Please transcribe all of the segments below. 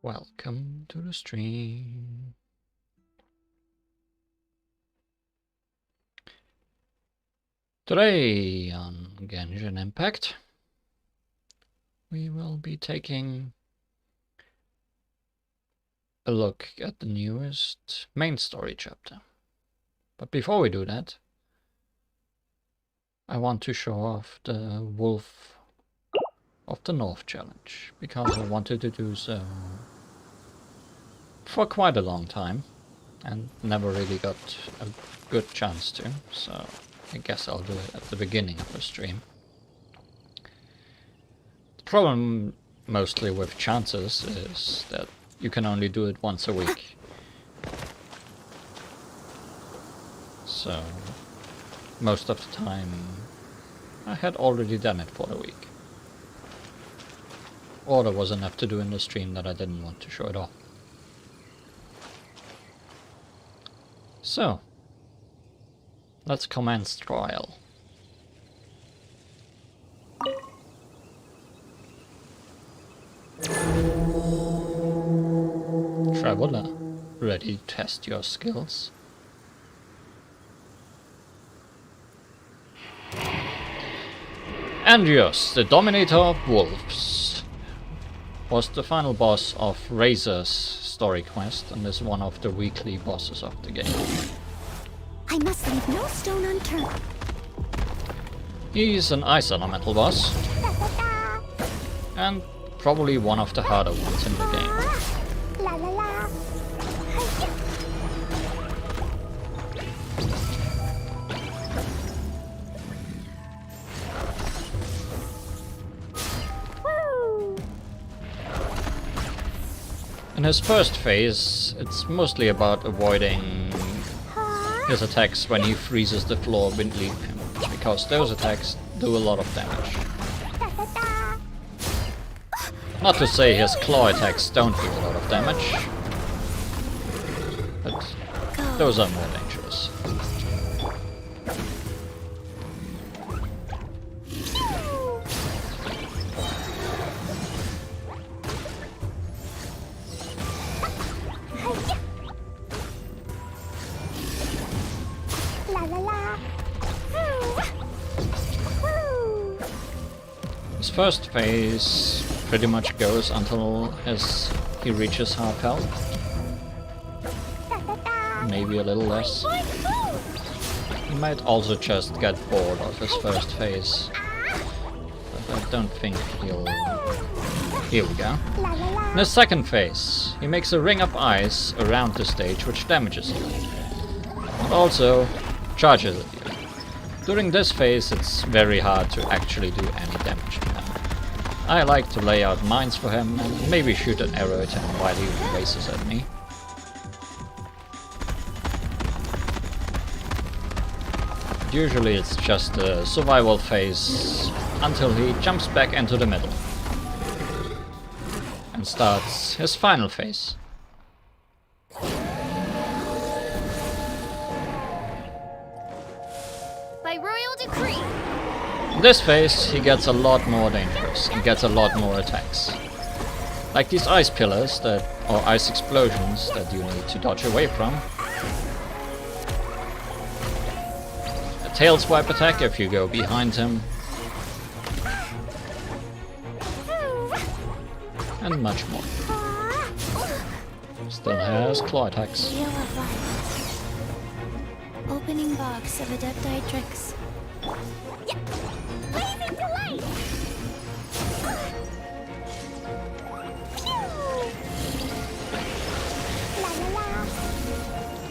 Welcome to the stream. Today on Genshin Impact, we will be taking a look at the newest main story chapter. But before we do that, I want to show off the Wolf of the North challenge, because I wanted to do so for quite a long time and never really got a good chance to, so I guess I'll do it at the beginning of the stream. The problem mostly with chances is that you can only do it once a week. So most of the time I had already done it for the week. Or there was enough to do in the stream that I didn't want to show it off. So, let's commence trial. Traveler, ready to test your skills? Andrios, the Dominator of Wolves, was the final boss of Razor's story quest and is one of the weekly bosses of the game. I must leave no stone unturned. He's an ice elemental boss, and probably one of the harder ones in the game. La la la. Woo! In his first phase, it's mostly about avoiding his attacks when he freezes the floor beneath him, because those attacks do a lot of damage. Not to say his claw attacks don't do a lot of damage, but those are more dangerous. La la la. Woo! His first phase pretty much goes until he reaches half health, maybe a little less. He might also just get bored of his first phase, but I don't think he'll... Here we go. La la la. In his second phase, he makes a ring of ice around the stage which damages you, but also charges at you. During this phase it's very hard to actually do any damage to him. I like to lay out mines for him and maybe shoot an arrow at him while he races at me. But usually it's just a survival phase until he jumps back into the middle and starts his final phase. By royal decree. In this phase he gets a lot more dangerous and gets a lot more attacks. Like these ice pillars or ice explosions that you need to dodge away from. A tail swipe attack if you go behind him. And much more. Still has claw attacks. Wheel of life. Opening box of adepti tricks. Blazing delight. La la la.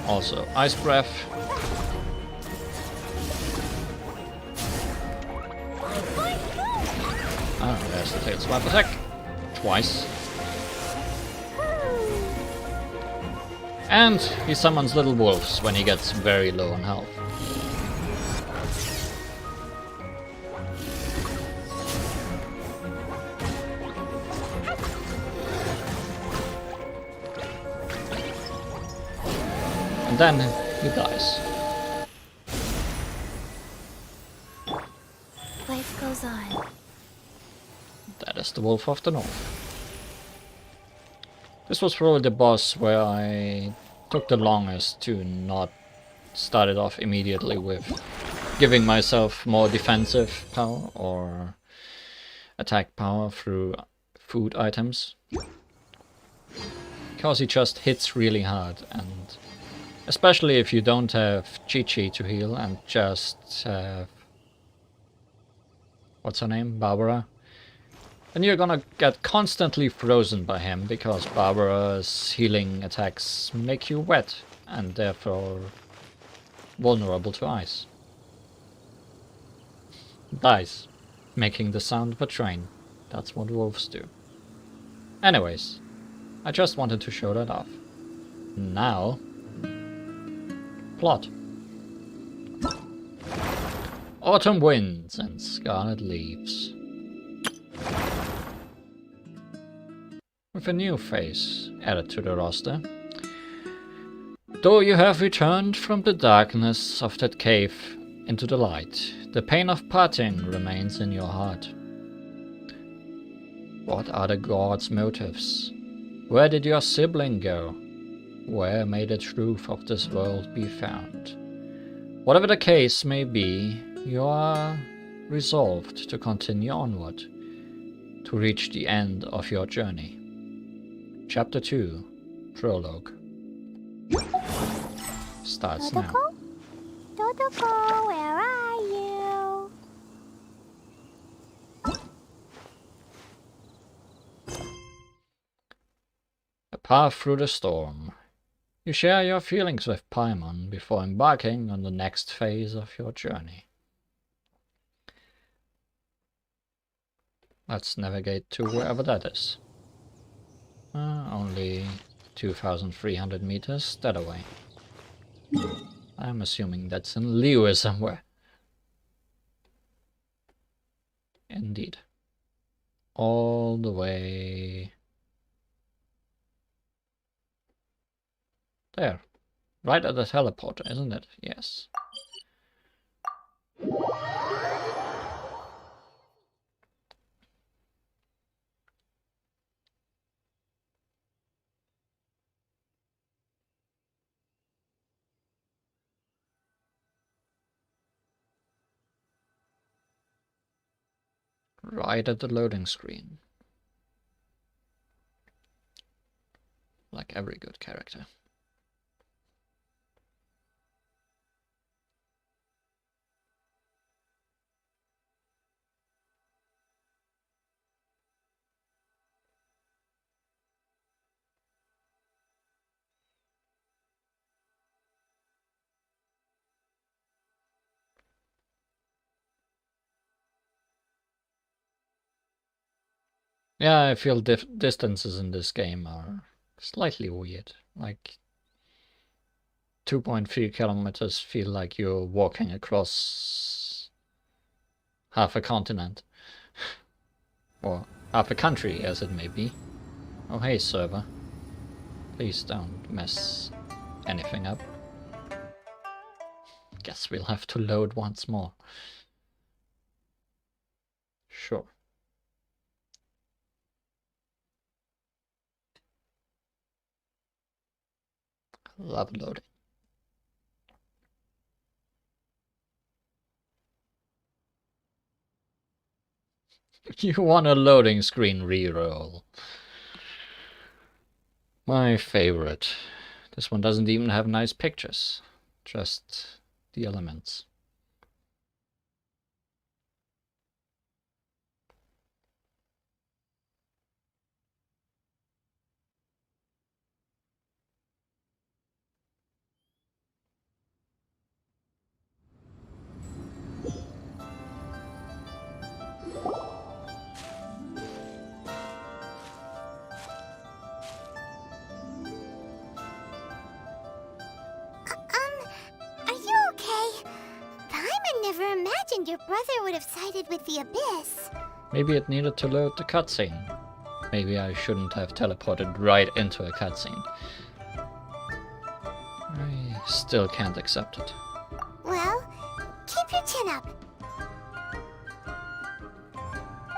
Also ice breath. Ah, there's the tail swipe attack. Twice. And he summons little wolves when he gets very low on health. And then he dies. Life goes on. That is the Wolf of the North. This was probably the boss where I took the longest to not start it off immediately with giving myself more defensive power or attack power through food items. Because he just hits really hard, and especially if you don't have Chi-Chi to heal and just have... what's her name? Barbara? Then you're gonna get constantly frozen by him, because Barbara's healing attacks make you wet, and therefore vulnerable to ice. Dies, making the sound of a train. That's what wolves do. Anyways, I just wanted to show that off. Now, plot. Autumn winds and scarlet leaves. With a new face added to the roster. Though you have returned from the darkness of that cave into the light, the pain of parting remains in your heart. What are the gods' motives? Where did your sibling go? Where may the truth of this world be found? Whatever the case may be, you are resolved to continue onward, to reach the end of your journey. Chapter 2, Prologue. Starts now. Totoko, where are you? A path through the storm. You share your feelings with Paimon before embarking on the next phase of your journey. Let's navigate to wherever that is. Only 2,300 meters that away. I'm assuming that's in Liyue somewhere. Indeed. All the way... there. Right at the teleporter, isn't it? Yes. Right at the loading screen. Like every good character. Yeah, I feel distances in this game are slightly weird. Like 2.3 kilometers feel like you're walking across half a continent. Or half a country, as it may be. Oh hey, server. Please don't mess anything up. Guess we'll have to load once more. Sure. Love loading. You want a loading screen reroll. My favorite. This one doesn't even have nice pictures. Just the elements. Are you okay? Paimon never imagined your brother would have sided with the Abyss. Maybe it needed to load the cutscene. Maybe I shouldn't have teleported right into a cutscene. I still can't accept it. Well, keep your chin up.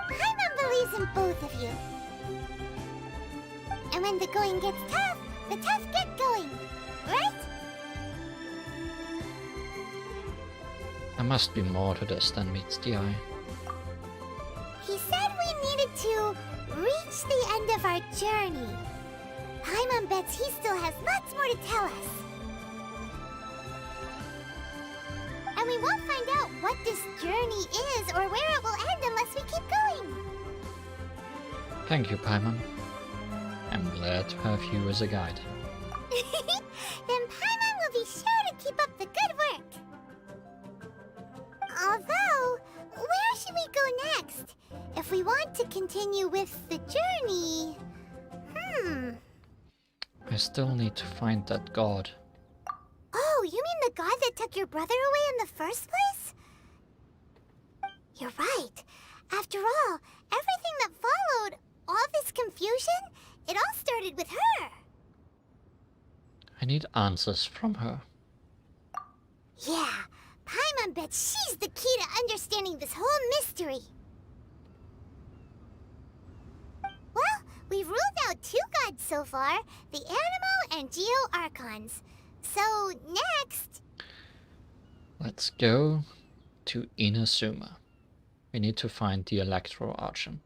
Paimon believes in both of you. And when the going gets tough, the tough get going. Right? There must be more to this than meets the eye. He said we needed to reach the end of our journey. Paimon bets he still has lots more to tell us. And we won't find out what this journey is or where it will end unless we keep going. Thank you, Paimon. I'm glad to have you as a guide. Then Paimon will be sure to keep up the good work. Although, where should we go next? If we want to continue with the journey... I still need to find that god. Oh, you mean the god that took your brother away in the first place? You're right. After all, everything that followed, all this confusion, it all started with her. I need answers from her. Yeah, Paimon bets she's the key to understanding this whole mystery. Well, we've ruled out 2 gods so far, the Animo and Geo Archons. So, next... Let's go to Inazuma. We need to find the Electro Archon.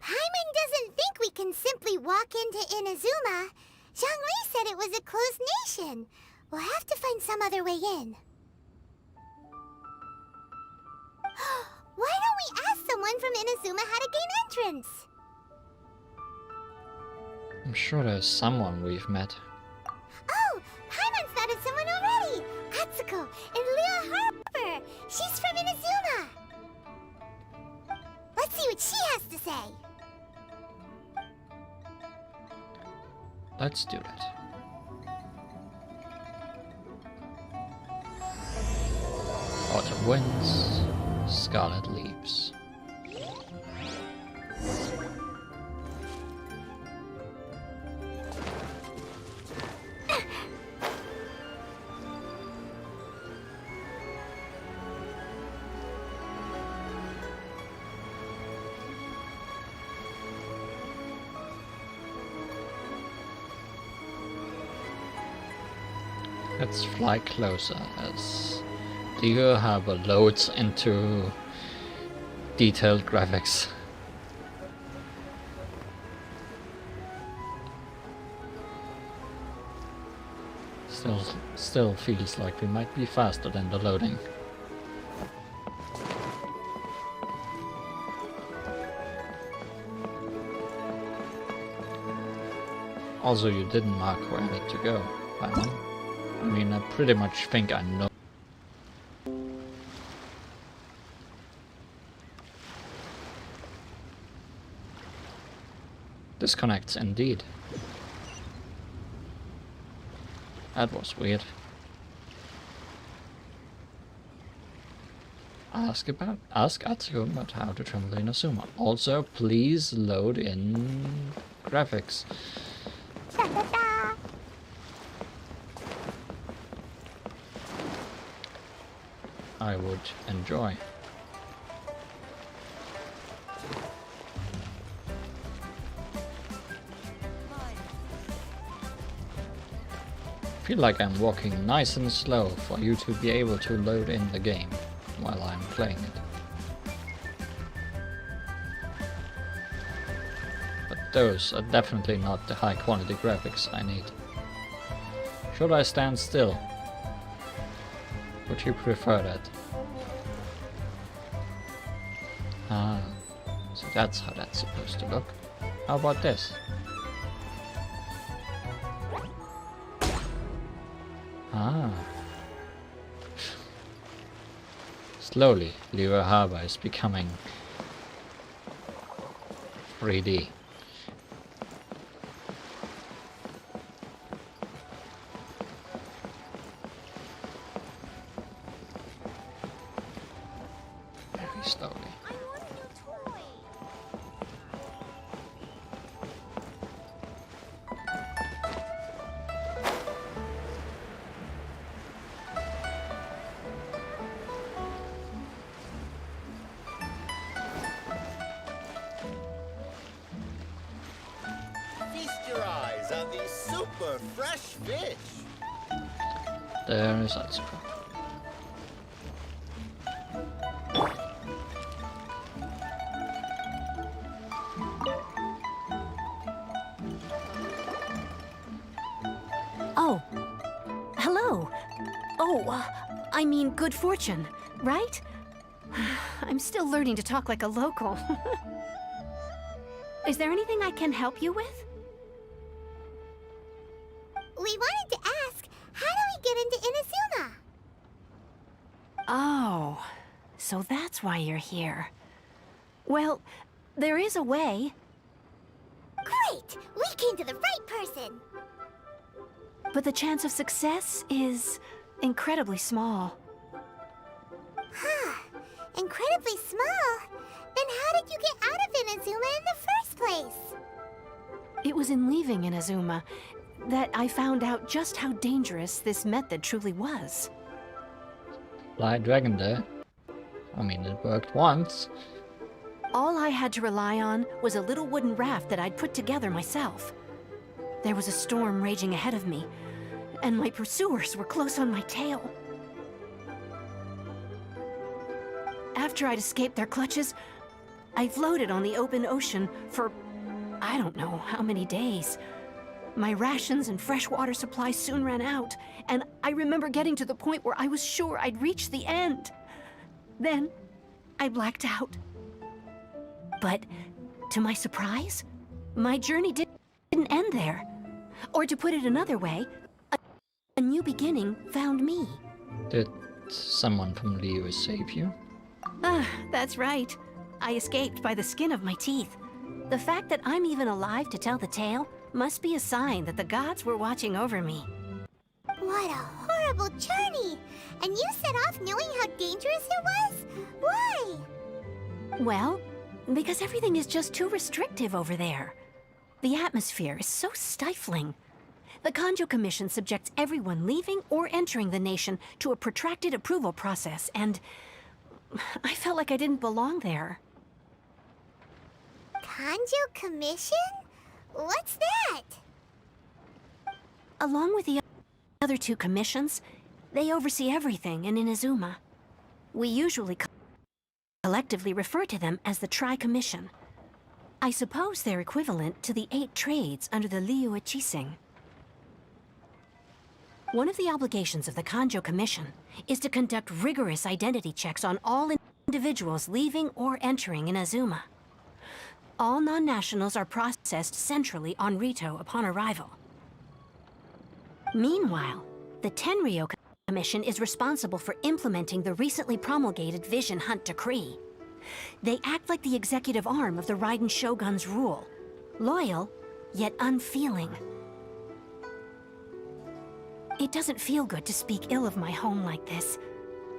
Paimon doesn't think we can simply walk into Inazuma. Zhongli said it was a closed nation. We'll have to find some other way in. Why don't we ask someone from Inazuma how to gain entrance? I'm sure there's someone we've met. Oh, Paimon's spotted someone already! Atsuko in Leo Harbor! She's from Inazuma! Let's see what she has to say! Let's do that. Autumn winds, Scarlet leaves. Let's fly closer as the harbor loads into detailed graphics. Still feels like we might be faster than the loading. Also, you didn't mark where I need to go, Paimon. I mean, I pretty much think I know. Disconnects indeed. That was weird. Ask Atsuko about how to travel in Inazuma. Also, please load in graphics. I would enjoy. I feel like I'm walking nice and slow for you to be able to load in the game while I'm playing it. But those are definitely not the high quality graphics I need. Should I stand still? Would you prefer that? Ah, so that's how that's supposed to look. How about this? Ah. Slowly, Leo Harbor is becoming 3D. Very slowly. super fresh fish. There is Iceberg. Oh, hello. Oh, I mean good fortune, right? I'm still learning to talk like a local. Is there anything I can help you with? We wanted to ask, how do we get into Inazuma? Oh, so that's why you're here. Well, there is a way. Great! We came to the right person! But the chance of success is incredibly small. Huh. Incredibly small? Then how did you get out of Inazuma in the first place? It was in leaving Inazuma that I found out just how dangerous this method truly was. Fly dragon there. I mean, it worked once. All I had to rely on was a little wooden raft that I'd put together myself. There was a storm raging ahead of me, and my pursuers were close on my tail. After I'd escaped their clutches, I floated on the open ocean for I don't know how many days. My rations and fresh water supplies soon ran out, and I remember getting to the point where I was sure I'd reached the end. Then, I blacked out. But, to my surprise, my journey didn't end there. Or to put it another way, a new beginning found me. Did someone from Liyue save you? Ah, that's right. I escaped by the skin of my teeth. The fact that I'm even alive to tell the tale must be a sign that the gods were watching over me. What a horrible journey! And you set off knowing how dangerous it was? Why? Well, because everything is just too restrictive over there. The atmosphere is so stifling. The Kanjo Commission subjects everyone leaving or entering the nation to a protracted approval process, and I felt like I didn't belong there. Kanjo Commission? What's that? Along with the other two commissions, they oversee everything in Inazuma. We usually collectively refer to them as the Tri-Commission. I suppose they're equivalent to the 8 trades under the Liyue Chising. One of the obligations of the Kanjo Commission is to conduct rigorous identity checks on all individuals leaving or entering Inazuma. All non-nationals are processed centrally on Rito upon arrival. Meanwhile, the Tenryou Commission is responsible for implementing the recently promulgated Vision Hunt Decree. They act like the executive arm of the Raiden Shogun's rule, loyal, yet unfeeling. It doesn't feel good to speak ill of my home like this,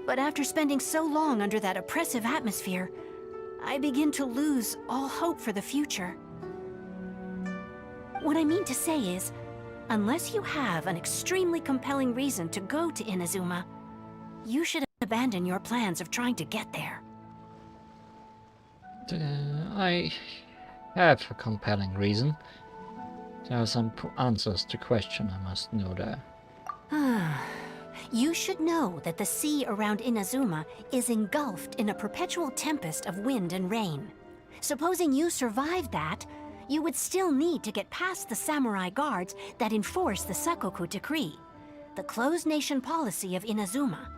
but after spending so long under that oppressive atmosphere, I begin to lose all hope for the future. What I mean to say is, unless you have an extremely compelling reason to go to Inazuma, you should abandon your plans of trying to get there. I have a compelling reason. There are some answers to question I must know there. You should know that the sea around Inazuma is engulfed in a perpetual tempest of wind and rain. Supposing you survived that, you would still need to get past the samurai guards that enforce the Sakoku Decree, the closed nation policy of Inazuma.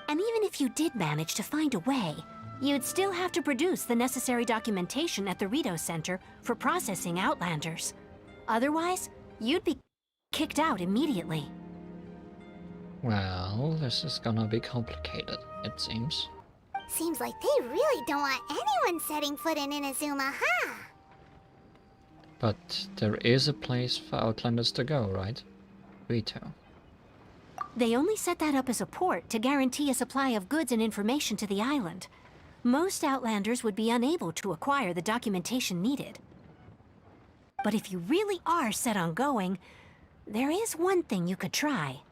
And even if you did manage to find a way, you'd still have to produce the necessary documentation at the Rito Center for processing Outlanders. Otherwise, you'd be kicked out immediately. Well, this is gonna be complicated, it seems. Seems like they really don't want anyone setting foot in Inazuma, huh? But there is a place for Outlanders to go, right? Rito. They only set that up as a port to guarantee a supply of goods and information to the island. Most Outlanders would be unable to acquire the documentation needed. But if you really are set on going, there is one thing you could try.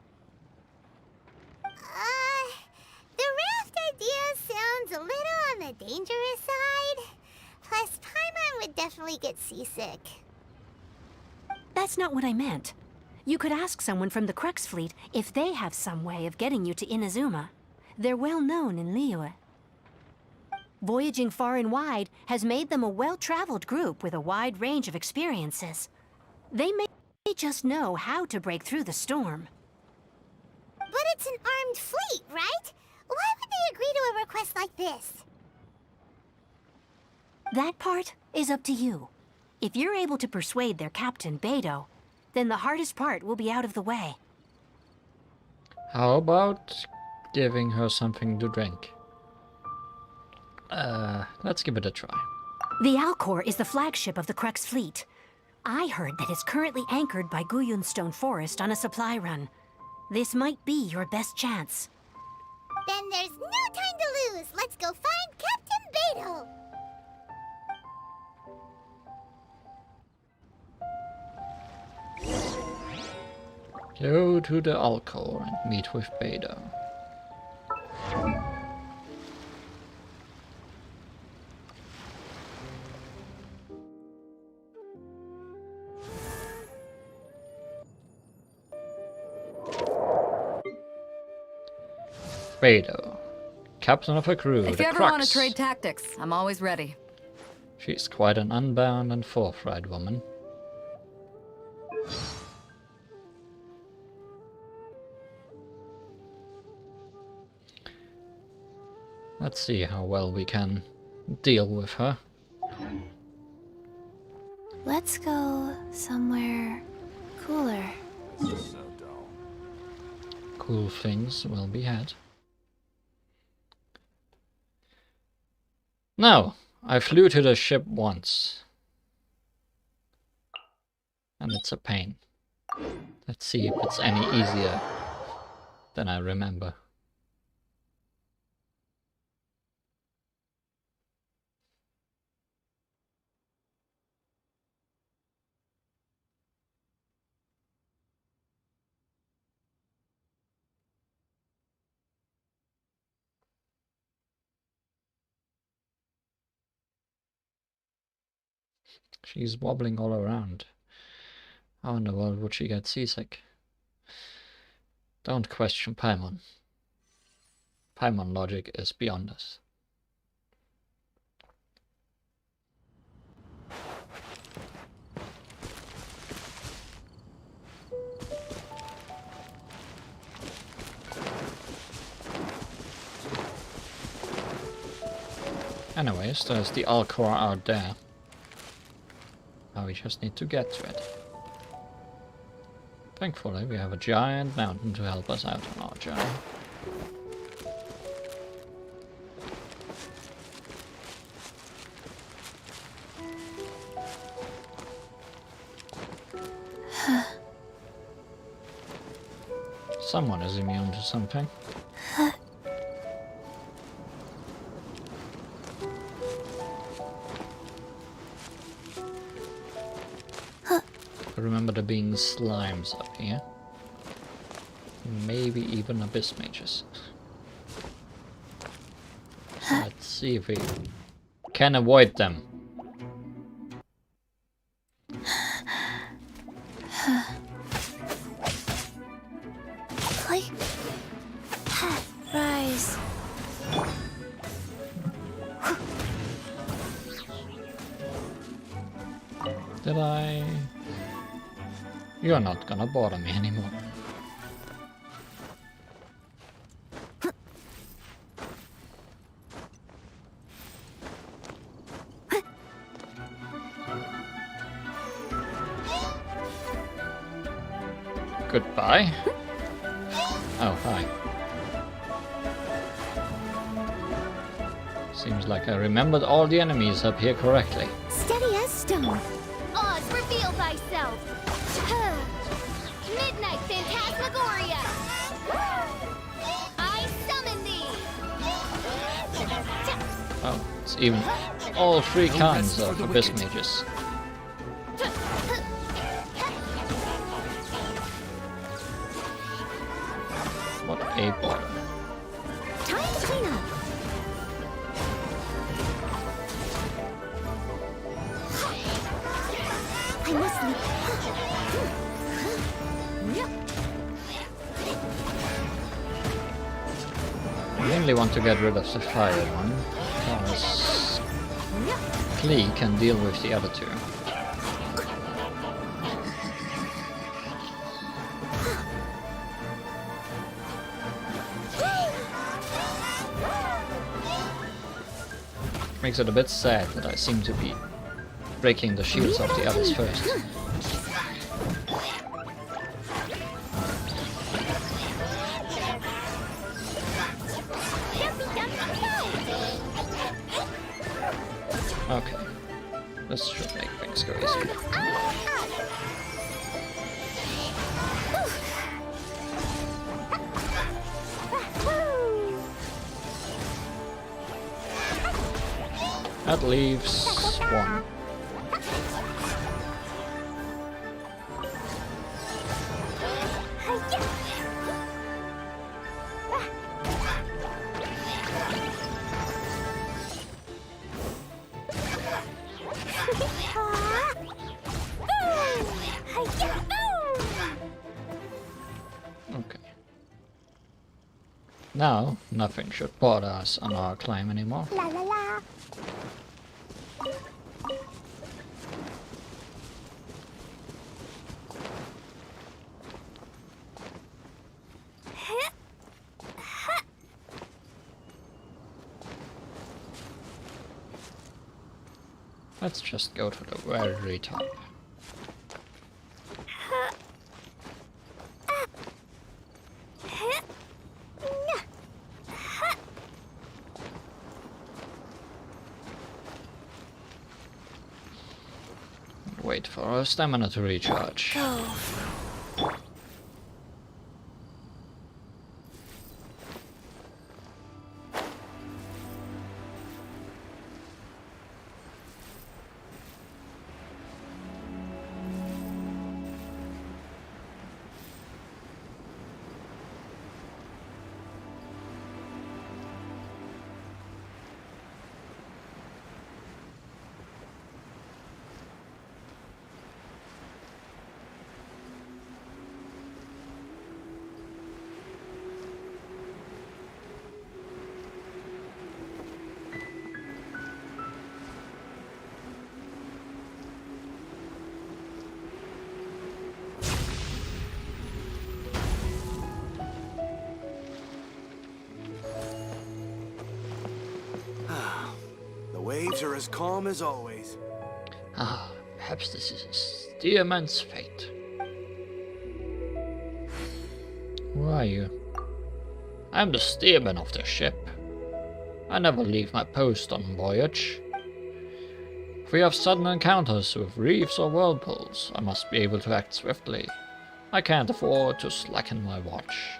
The raft idea sounds a little on the dangerous side. Plus, Paimon would definitely get seasick. That's not what I meant. You could ask someone from the Crux fleet if they have some way of getting you to Inazuma. They're well known in Liyue. Voyaging far and wide has made them a well-traveled group with a wide range of experiences. They may just know how to break through the storm. But it's an armed fleet, right? Why would they agree to a request like this? That part is up to you. If you're able to persuade their captain, Beidou, then the hardest part will be out of the way. How about giving her something to drink? Let's give it a try. The Alcor is the flagship of the Crux fleet. I heard that it's currently anchored by Guyunstone Forest on a supply run. This might be your best chance. Then there's no time to lose. Let's go find Captain Beidou. Go to the Alcor and meet with Beidou. Beidou, captain of a crew, If the you ever Crux. want to trade tactics, I'm always ready. She's quite an unbound and forthright woman. Let's see how well we can deal with her. Let's go somewhere cooler. Cool things will be had. Now, I flew to the ship once. And it's a pain. Let's see if it's any easier than I remember. She's wobbling all around. How in the world would she get seasick? Don't question Paimon. Paimon logic is beyond us. Anyways, there's the Alcor out there. Now we just need to get to it. Thankfully, we have a giant mountain to help us out on our journey. Someone is immune to something. I remember there being slimes up here. Maybe even abyss mages. So let's see if we can avoid them. Click. Rise. Did I? You're not gonna bother me anymore. Goodbye. Oh, hi. Seems like I remembered all the enemies up here correctly. Steady as stone. Oz, reveal thyself! Midnight Phantasmagoria! I summon thee! Oh, it's even all three kinds of abyss mages. What a bother. Time to clean up. I must leave. I mainly want to get rid of the fire one, because Klee can deal with the other two. Makes it a bit sad that I seem to be breaking the shields of the others first. Okay, this should make things go easier. That leaves one. Okay. Now, nothing should bother us on our climb anymore. La la la. Let's just go to the very top. Wait for our stamina to recharge. The waves are as calm as always. Ah, perhaps this is a steerman's fate. Who are you? I'm the steerman of the ship. I never leave my post on voyage. If we have sudden encounters with reefs or whirlpools, I must be able to act swiftly. I can't afford to slacken my watch.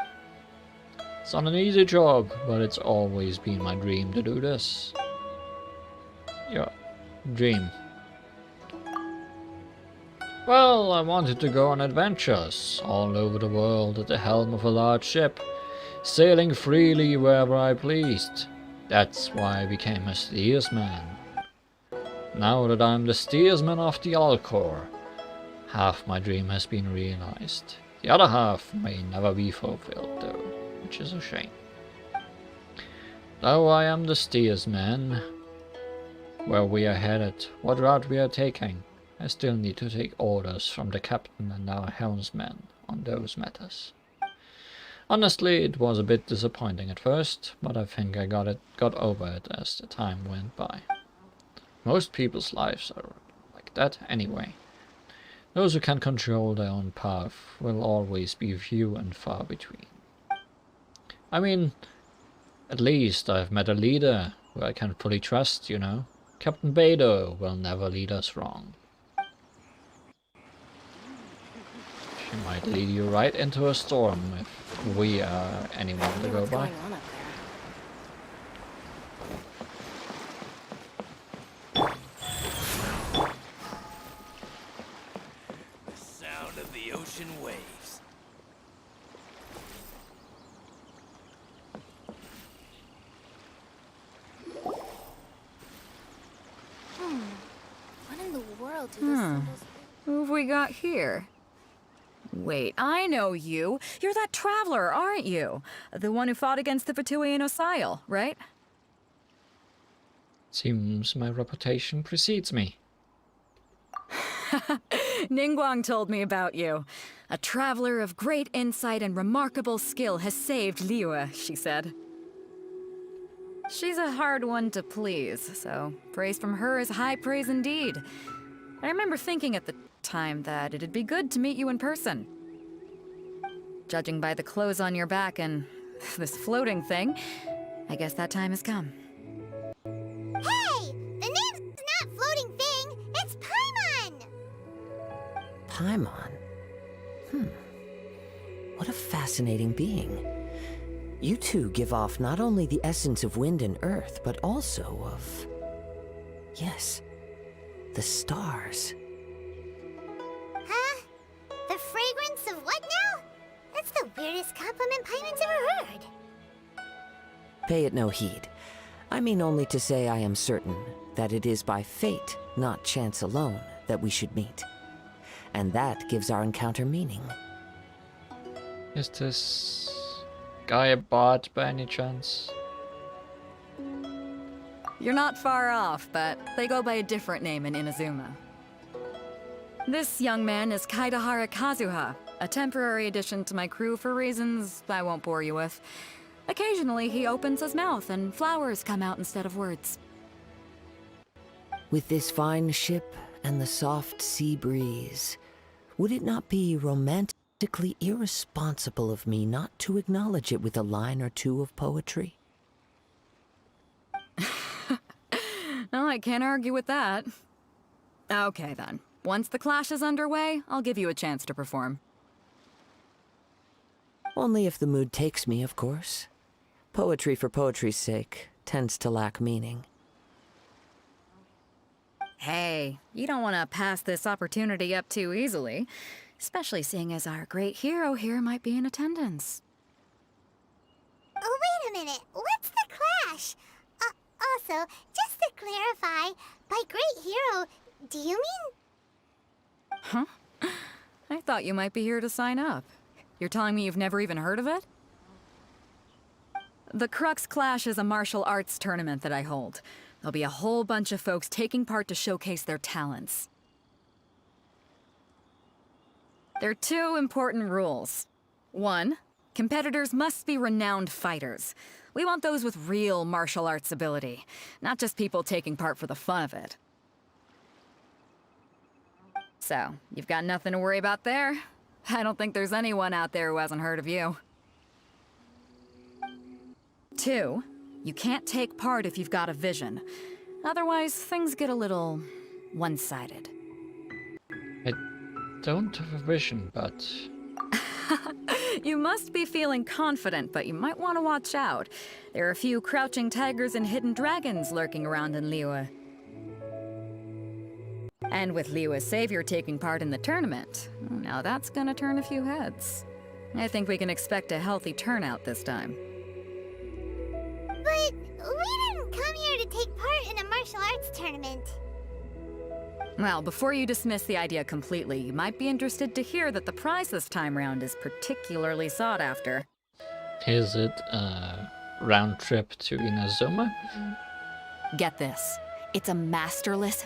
It's not an easy job, but it's always been my dream to do this. Your dream. Well, I wanted to go on adventures all over the world at the helm of a large ship, sailing freely wherever I pleased. That's why I became a steersman. Now that I'm the steersman of the Alcor, half my dream has been realized. The other half may never be fulfilled though, which is a shame. Though I am the steersman, where we are headed, what route we are taking, I still need to take orders from the captain and our helmsman on those matters. Honestly, it was a bit disappointing at first, but I think I got over it as the time went by. Most people's lives are like that anyway. Those who can control their own path will always be few and far between. I mean, at least I've met a leader who I can fully trust, you know. Captain Beidou will never lead us wrong. She might lead you right into a storm if we are anyone to go by. The sound of the ocean waves. What in the world do those symbols... Who have we got here? Wait, I know you. You're that traveler, aren't you? The one who fought against the Fatui and Osile, right? Seems my reputation precedes me. Ningguang told me about you. A traveler of great insight and remarkable skill has saved Liyue, she said. She's a hard one to please, so praise from her is high praise indeed. I remember thinking at the time that it'd be good to meet you in person. Judging by the clothes on your back and this floating thing, I guess that time has come. Hey! The name's not Floating Thing, it's Paimon! Paimon? What a fascinating being. You two give off not only the essence of wind and earth, but also of... yes, the stars. Huh? The fragrance of what now? That's the weirdest compliment Paimon's ever heard. Pay it no heed. I mean only to say I am certain that it is by fate, not chance alone, that we should meet. And that gives our encounter meaning. Is this guy a bot by any chance? You're not far off, but they go by a different name in Inazuma. This young man is Kaidahara Kazuha, a temporary addition to my crew for reasons I won't bore you with. Occasionally, he opens his mouth and flowers come out instead of words. With this fine ship and the soft sea breeze, would it not be romantically irresponsible of me not to acknowledge it with a line or two of poetry? No, I can't argue with that. Okay then. Once the clash is underway, I'll give you a chance to perform. Only if the mood takes me, of course. Poetry for poetry's sake tends to lack meaning. Hey, you don't want to pass this opportunity up too easily, especially seeing as our great hero here might be in attendance. Oh, wait a minute. What's the clash? Also, just to clarify, by great hero, do you mean... Huh? I thought you might be here to sign up. You're telling me you've never even heard of it? The Crux Clash is a martial arts tournament that I hold. There'll be a whole bunch of folks taking part to showcase their talents. There are two important rules. One, competitors must be renowned fighters. We want those with real martial arts ability, not just people taking part for the fun of it. So, you've got nothing to worry about there. I don't think there's anyone out there who hasn't heard of you. Two, you can't take part if you've got a vision. Otherwise, things get a little one-sided. I don't have a vision, but... You must be feeling confident, but you might want to watch out. There are a few crouching tigers and hidden dragons lurking around in Liyue. And with Liyue's savior taking part in the tournament, now that's gonna turn a few heads. I think we can expect a healthy turnout this time. But we didn't come here to take part in a martial arts tournament. Well, before you dismiss the idea completely, you might be interested to hear that the prize this time round is particularly sought after. Is it a round trip to Inazuma? Get this. It's a masterless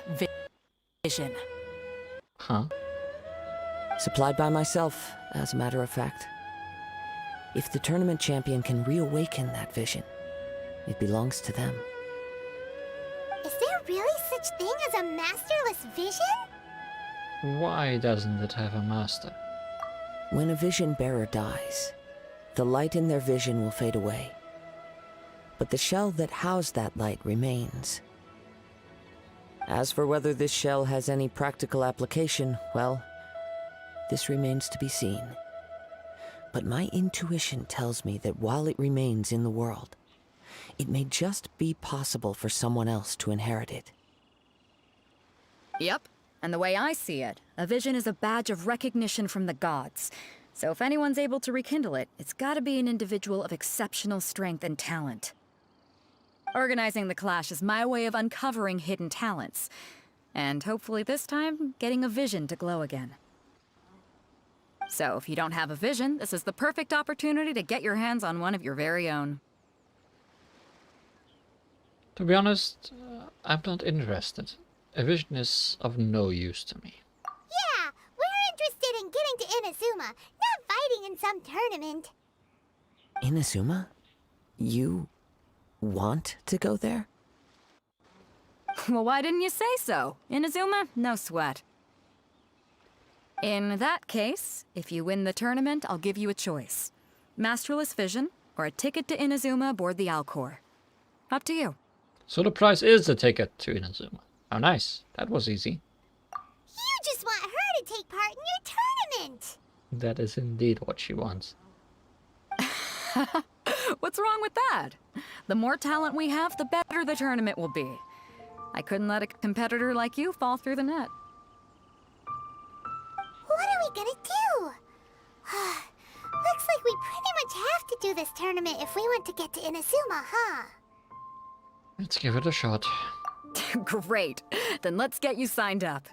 vision. Huh? Supplied by myself, as a matter of fact. If the tournament champion can reawaken that vision, it belongs to them. Is there really such thing as a masterless vision? Why doesn't it have a master? When a vision bearer dies, the light in their vision will fade away. But the shell that housed that light remains. As for whether this shell has any practical application, well, this remains to be seen. But my intuition tells me that while it remains in the world, it may just be possible for someone else to inherit it. Yep. And the way I see it, a vision is a badge of recognition from the gods. So if anyone's able to rekindle it, it's gotta be an individual of exceptional strength and talent. Organizing the clash is my way of uncovering hidden talents. And hopefully this time, getting a vision to glow again. So if you don't have a vision, this is the perfect opportunity to get your hands on one of your very own. To be honest, I'm not interested. A vision is of no use to me. Yeah, we're interested in getting to Inazuma, not fighting in some tournament. Inazuma? You want to go there? Well, why didn't you say so? Inazuma? No sweat. In that case, if you win the tournament, I'll give you a choice. Masterless Vision, or a ticket to Inazuma aboard the Alcor. Up to you. So the prize is the ticket to Inazuma. How nice. That was easy. You just want her to take part in your tournament. That is indeed what she wants. What's wrong with that? The more talent we have, the better the tournament will be. I couldn't let a competitor like you fall through the net. What are we gonna do? Looks like we pretty much have to do this tournament if we want to get to Inazuma, huh? Let's give it a shot. Great. Then let's get you signed up.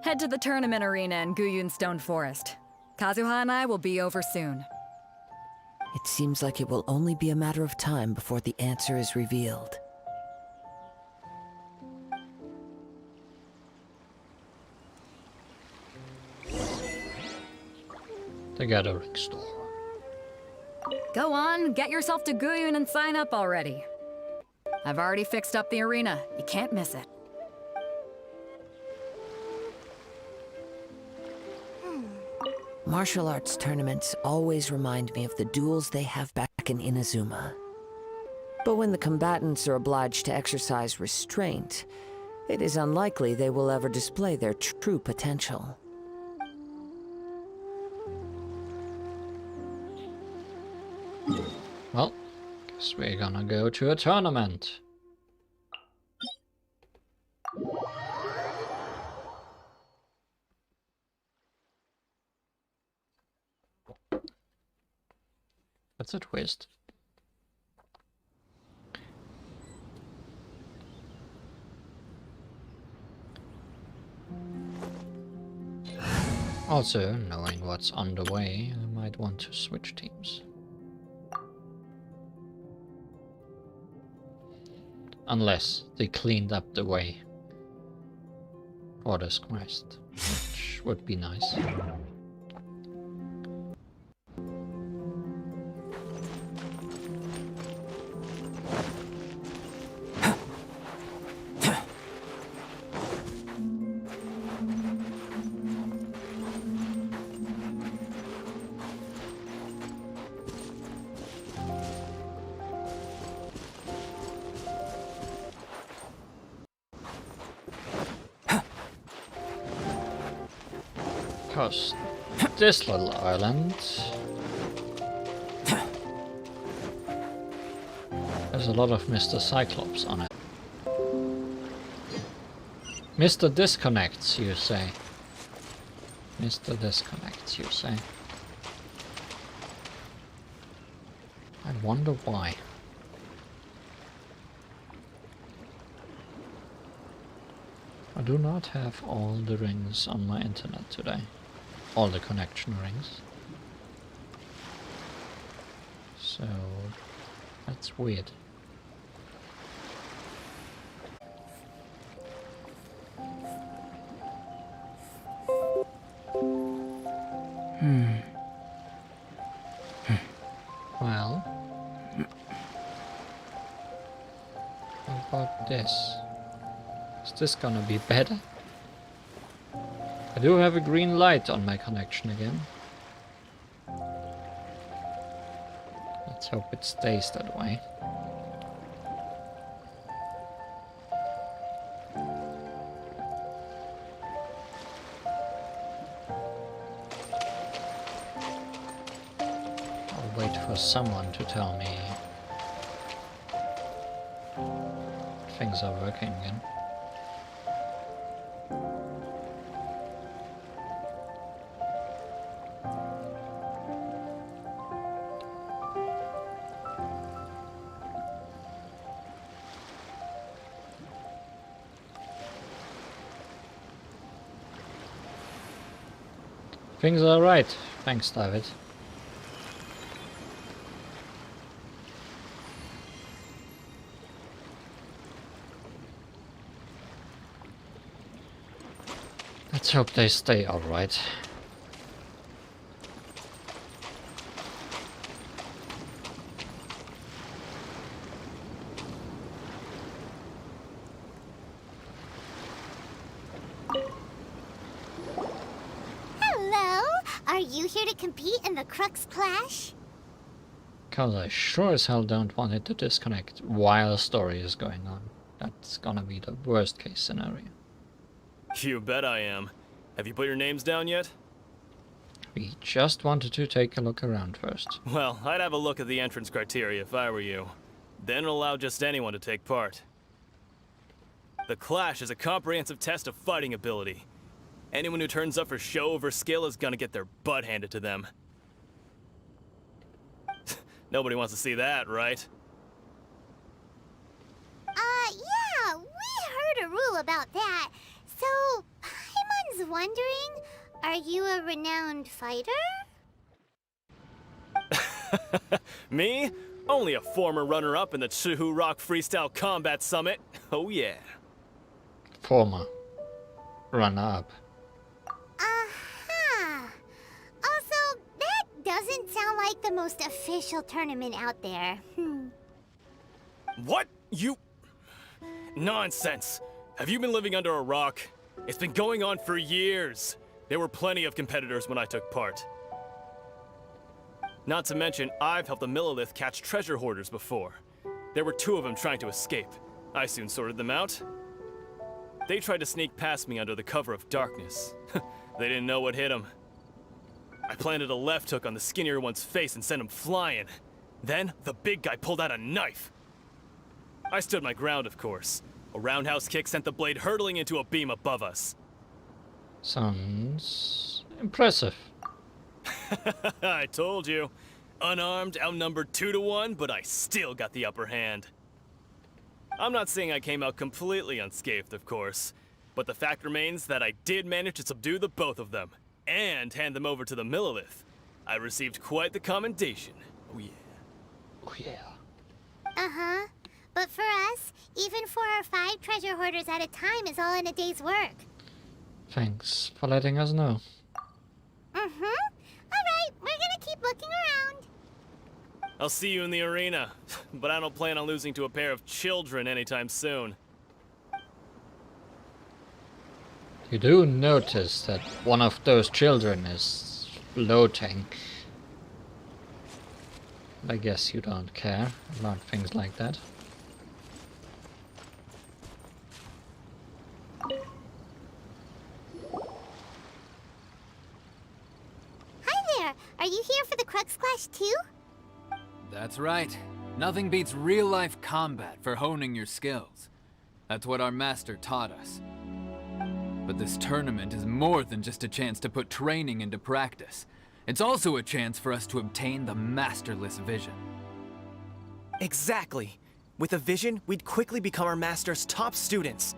Head to the tournament arena in Guyun Stone Forest. Kazuha and I will be over soon. It seems like it will only be a matter of time before the answer is revealed. The gathering store. Go on, get yourself to Guyun and sign up already. I've already fixed up the arena. You can't miss it. Martial arts tournaments always remind me of the duels they have back in Inazuma. But when the combatants are obliged to exercise restraint, it is unlikely they will ever display their true potential. Well, guess we're gonna go to a tournament. That's a twist. Also, knowing what's underway, I might want to switch teams. Unless they cleaned up the way for this quest, which would be nice. Because this little island has a lot of Mr. Cyclops on it. Mr. Disconnects, you say. Mr. Disconnects, you say. I wonder why. I do not have all the rings on my internet today. All the connection rings. So that's weird. Well, how about this? Is this gonna be better? I do have a green light on my connection again. Let's hope it stays that way. I'll wait for someone to tell me things are working again. Things are right. Thanks, David. Let's hope they stay alright. Hello! Are you here to compete in the Crux Clash? Cause I sure as hell don't want it to disconnect while a story is going on. That's gonna be the worst case scenario. You bet I am. Have you put your names down yet? We just wanted to take a look around first. Well, I'd have a look at the entrance criteria if I were you. Then allow just anyone to take part. The Clash is a comprehensive test of fighting ability. Anyone who turns up for show over skill is gonna get their butt handed to them. Nobody wants to see that, right? Yeah, we heard a rule about that. So, Paimon's wondering, are you a renowned fighter? Me? Only a former runner-up in the Chihu Rock Freestyle Combat Summit. Oh yeah. Former runner-up. Uh-huh. Also, that doesn't sound like the most official tournament out there. What? You... Nonsense. Have you been living under a rock? It's been going on for years. There were plenty of competitors when I took part. Not to mention, I've helped the Millilith catch treasure hoarders before. There were 2 of them trying to escape. I soon sorted them out. They tried to sneak past me under the cover of darkness. They didn't know what hit them. I planted a left hook on the skinnier one's face and sent him flying. Then, the big guy pulled out a knife. I stood my ground, of course. A roundhouse kick sent the blade hurtling into a beam above us. Sounds impressive. I told you. Unarmed, outnumbered 2 to 1, but I still got the upper hand. I'm not saying I came out completely unscathed, of course, but the fact remains that I did manage to subdue the both of them, and hand them over to the Millilith. I received quite the commendation. Oh yeah. Oh yeah. Uh-huh. But for us, even 4 or 5 treasure hoarders at a time is all in a day's work. Thanks for letting us know. Mm-hmm. Alright, we're gonna keep looking around. I'll see you in the arena, but I don't plan on losing to a pair of children anytime soon. You do notice that one of those children is floating. I guess you don't care about things like that. Hi there! Are you here for the Crux Clash too? That's right. Nothing beats real-life combat for honing your skills. That's what our master taught us. But this tournament is more than just a chance to put training into practice. It's also a chance for us to obtain the masterless vision. Exactly. With a vision, we'd quickly become our master's top students.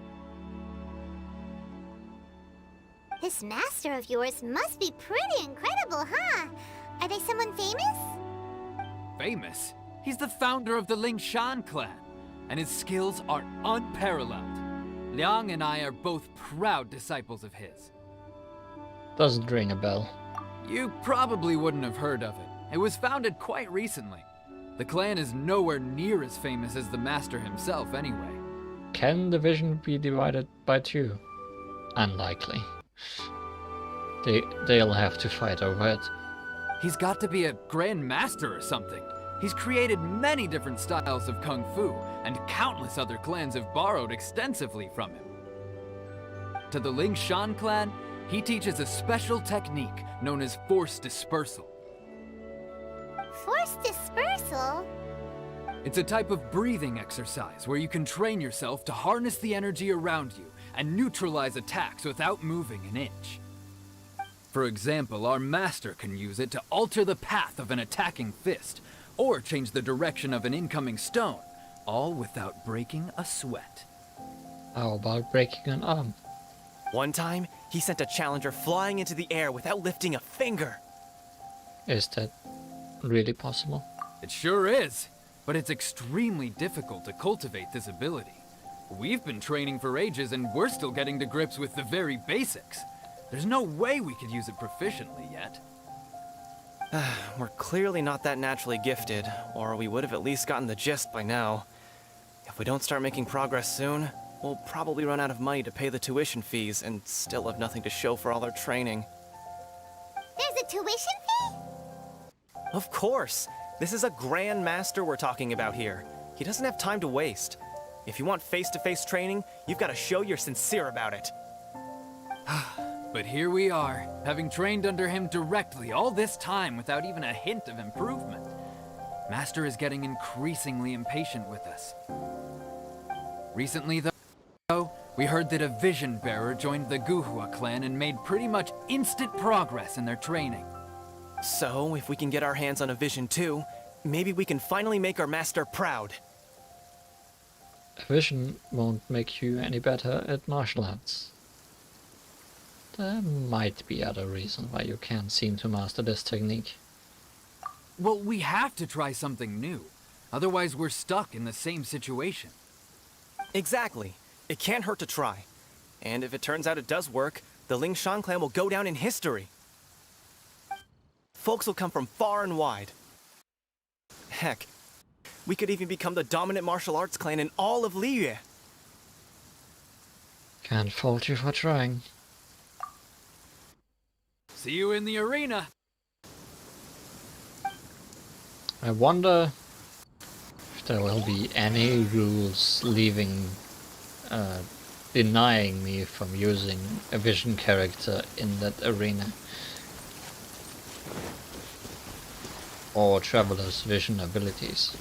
This master of yours must be pretty incredible, huh? Are they someone famous? Famous? He's the founder of the Lingshan clan, and his skills are unparalleled. Liang and I are both proud disciples of his. Doesn't ring a bell. You probably wouldn't have heard of it. It was founded quite recently. The clan is nowhere near as famous as the master himself anyway. Can the vision be divided by 2? Unlikely. They'll have to fight over it. He's got to be a grand master or something. He's created many different styles of kung fu, and countless other clans have borrowed extensively from him. To the Lingshan clan, he teaches a special technique known as force dispersal. Force dispersal? It's a type of breathing exercise where you can train yourself to harness the energy around you and neutralize attacks without moving an inch. For example, our master can use it to alter the path of an attacking fist, or change the direction of an incoming stone, all without breaking a sweat. How about breaking an arm? One time, he sent a challenger flying into the air without lifting a finger. Is that really possible? It sure is, but it's extremely difficult to cultivate this ability. We've been training for ages and we're still getting to grips with the very basics. There's no way we could use it proficiently yet. We're clearly not that naturally gifted, or we would have at least gotten the gist by now. If we don't start making progress soon, we'll probably run out of money to pay the tuition fees and still have nothing to show for all our training. There's a tuition fee? Of course! This is a Grand Master we're talking about here. He doesn't have time to waste. If you want face-to-face training, you've got to show you're sincere about it. But here we are, having trained under him directly all this time without even a hint of improvement. Master is getting increasingly impatient with us. Recently, though, we heard that a Vision Bearer joined the Guhua clan and made pretty much instant progress in their training. So, if we can get our hands on a Vision too, maybe we can finally make our master proud. A vision won't make you any better at martial arts. There might be other reasons why you can't seem to master this technique. Well, we have to try something new. Otherwise, we're stuck in the same situation. Exactly. It can't hurt to try. And if it turns out it does work, the Ling Shan clan will go down in history. Folks will come from far and wide. Heck, we could even become the dominant martial arts clan in all of Liyue. Can't fault you for trying. See you in the arena! I wonder if there will be any rules denying me from using a vision character in that arena. Or Traveler's vision abilities.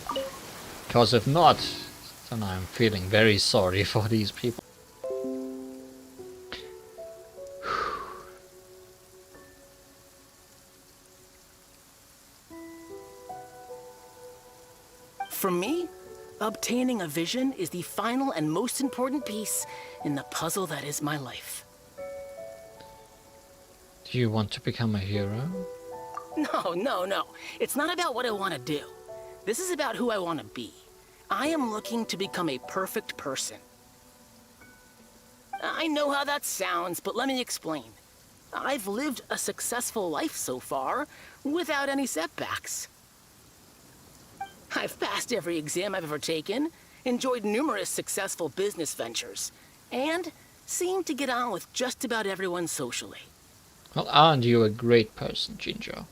Because if not, then I'm feeling very sorry for these people. For me, obtaining a vision is the final and most important piece in the puzzle that is my life. Do you want to become a hero? No. It's not about what I want to do. This is about who I want to be. I am looking to become a perfect person. I know how that sounds, but let me explain. I've lived a successful life so far, without any setbacks. I've passed every exam I've ever taken, enjoyed numerous successful business ventures, and seemed to get on with just about everyone socially. Well, aren't you a great person, Jinjo?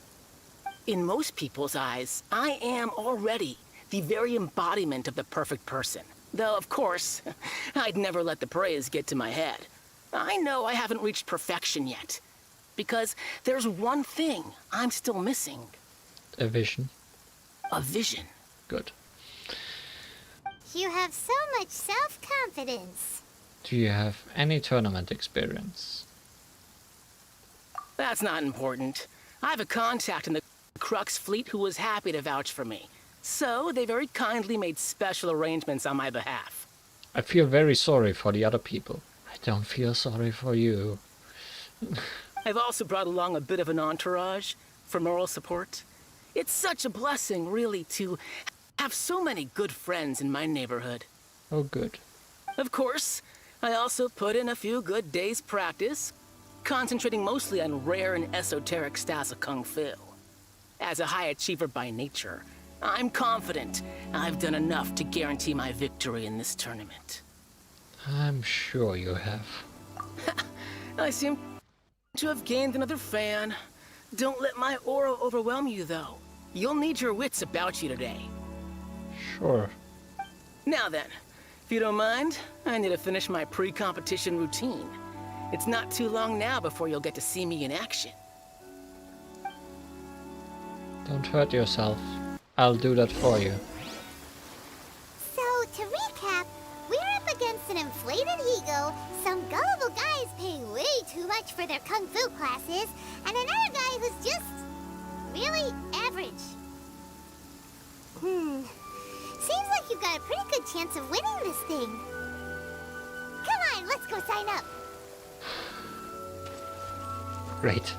In most people's eyes, I am already the very embodiment of the perfect person. Though, of course, I'd never let the praise get to my head. I know I haven't reached perfection yet, because there's one thing I'm still missing. A vision? A vision. Good. You have so much self-confidence. Do you have any tournament experience? That's not important. I have a contact in the Crux fleet who was happy to vouch for me. So they very kindly made special arrangements on my behalf. I feel very sorry for the other people. I don't feel sorry for you. I've also brought along a bit of an entourage for moral support. It's such a blessing, really, to have so many good friends in my neighborhood. Oh, good. Of course, I also put in a few good days' practice, concentrating mostly on rare and esoteric styles of Kung Fu. As a high achiever by nature, I'm confident I've done enough to guarantee my victory in this tournament. I'm sure you have. I seem to have gained another fan. Don't let my aura overwhelm you, though. You'll need your wits about you today. Sure. Now then, if you don't mind, I need to finish my pre-competition routine. It's not too long now before you'll get to see me in action. Don't hurt yourself. I'll do that for you. So, to recap, we're up against an inflated ego, some gullible guys paying way too much for their kung fu classes, and another guy who's just really average. Seems like you've got a pretty good chance of winning this thing. Come on, let's go sign up. Great.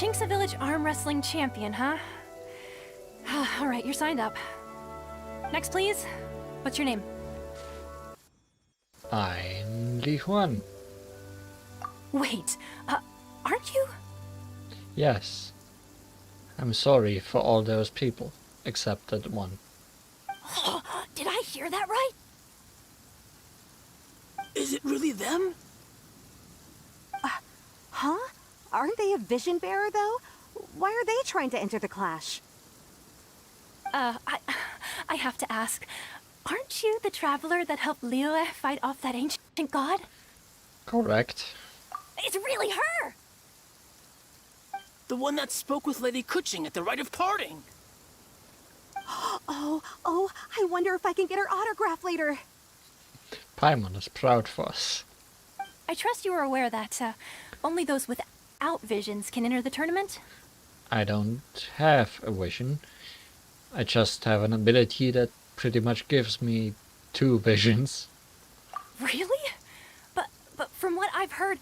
Chinksa Village arm wrestling champion, huh? All right, you're signed up. Next, please. What's your name? I'm Li Huan. Wait, aren't you? Yes. I'm sorry for all those people, except that one. Did I hear that right? Is it really them? Huh? Aren't they a vision bearer, though? Why are they trying to enter the clash? I have to ask, aren't you the traveler that helped Liyue fight off that ancient god? Correct. It's really her! The one that spoke with Lady Kuching at the rite of parting. Oh, I wonder if I can get her autograph later. Paimon is proud for us. I trust you are aware that only those without visions can enter the tournament? I don't have a vision. I just have an ability that pretty much gives me 2 visions. Really? But from what I've heard,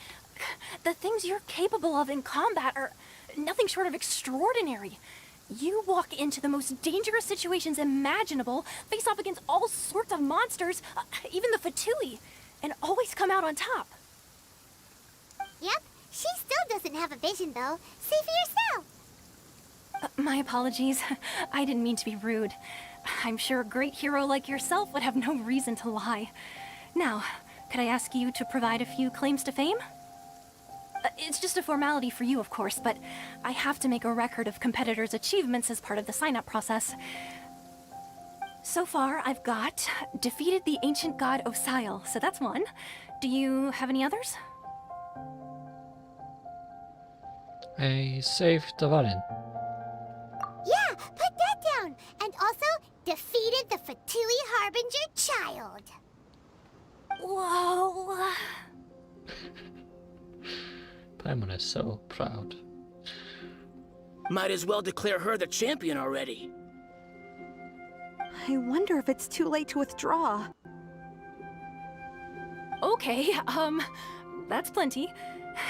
the things you're capable of in combat are nothing short of extraordinary. You walk into the most dangerous situations imaginable, face off against all sorts of monsters, even the Fatui, and always come out on top. Yep, she still doesn't have a vision though. See for yourself. My apologies. I didn't mean to be rude. I'm sure a great hero like yourself would have no reason to lie. Now, could I ask you to provide a few claims to fame? It's just a formality for you, of course, but I have to make a record of competitors' achievements as part of the sign-up process. So far, I've got defeated the ancient god Osial, so that's one. Do you have any others? I saved the Valin. Yeah, put that down. And also defeated the Fatui Harbinger child. Whoa. Paimon is so proud. Might as well declare her the champion already. I wonder if it's too late to withdraw. Okay, that's plenty.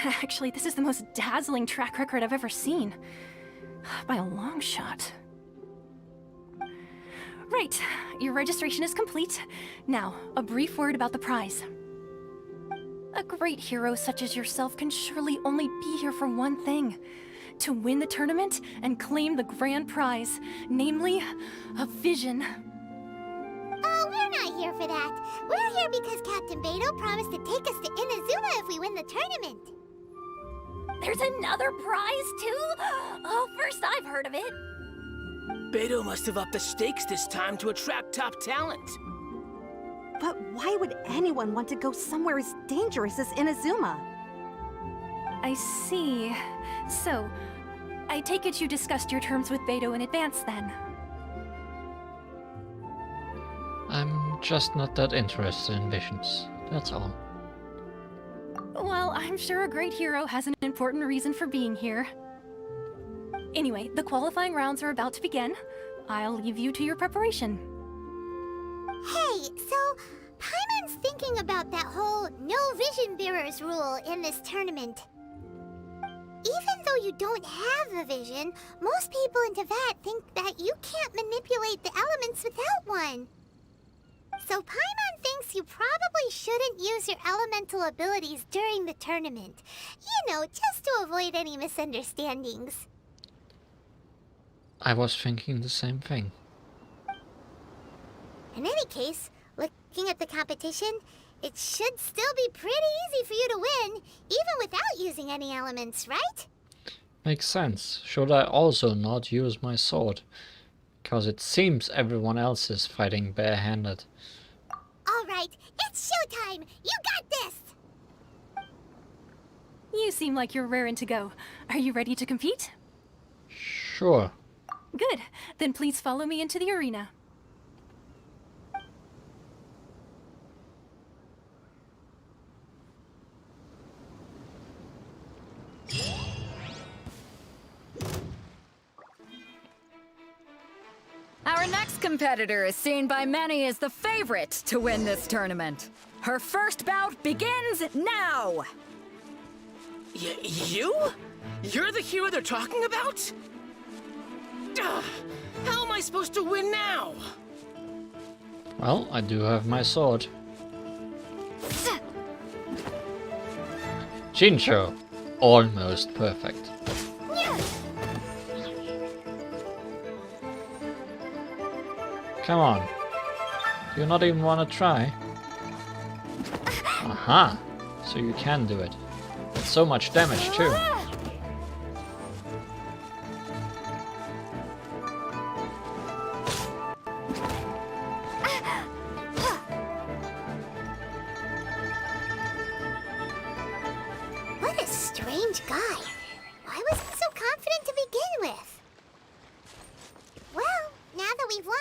Actually, this is the most dazzling track record I've ever seen. By a long shot. Right, your registration is complete. Now, a brief word about the prize. A great hero such as yourself can surely only be here for one thing. To win the tournament and claim the grand prize, namely, a vision. Oh, we're not here for that. We're here because Captain Beidou promised to take us to Inazuma if we win the tournament. There's another prize, too? Oh, first I've heard of it. Beidou must have upped the stakes this time to attract top talent. But why would anyone want to go somewhere as dangerous as Inazuma? I see. So, I take it you discussed your terms with Beidou in advance, then? I'm just not that interested in visions, that's all. Well, I'm sure a great hero has an important reason for being here. Anyway, the qualifying rounds are about to begin. I'll leave you to your preparation. Hey, so Paimon's thinking about that whole no vision bearers rule in this tournament. Even though you don't have a vision, most people in Teyvat think that you can't manipulate the elements without one. So Paimon thinks you probably shouldn't use your elemental abilities during the tournament. You know, just to avoid any misunderstandings. I was thinking the same thing. In any case, looking at the competition, it should still be pretty easy for you to win, even without using any elements, right? Makes sense. Should I also not use my sword? Because it seems everyone else is fighting barehanded. Alright, it's showtime! You got this! You seem like you're raring to go. Are you ready to compete? Sure. Good. Then please follow me into the arena. Our next competitor is seen by many as the favorite to win this tournament. Her first bout begins now! You? You're the hero they're talking about? Ugh, how am I supposed to win now? Well, I do have my sword. Jincho, almost perfect. Come on. Do you not even want to try? Aha! So you can do it. It's so much damage too. What a strange guy. Why was he so confident to begin with? Well, now that we've won,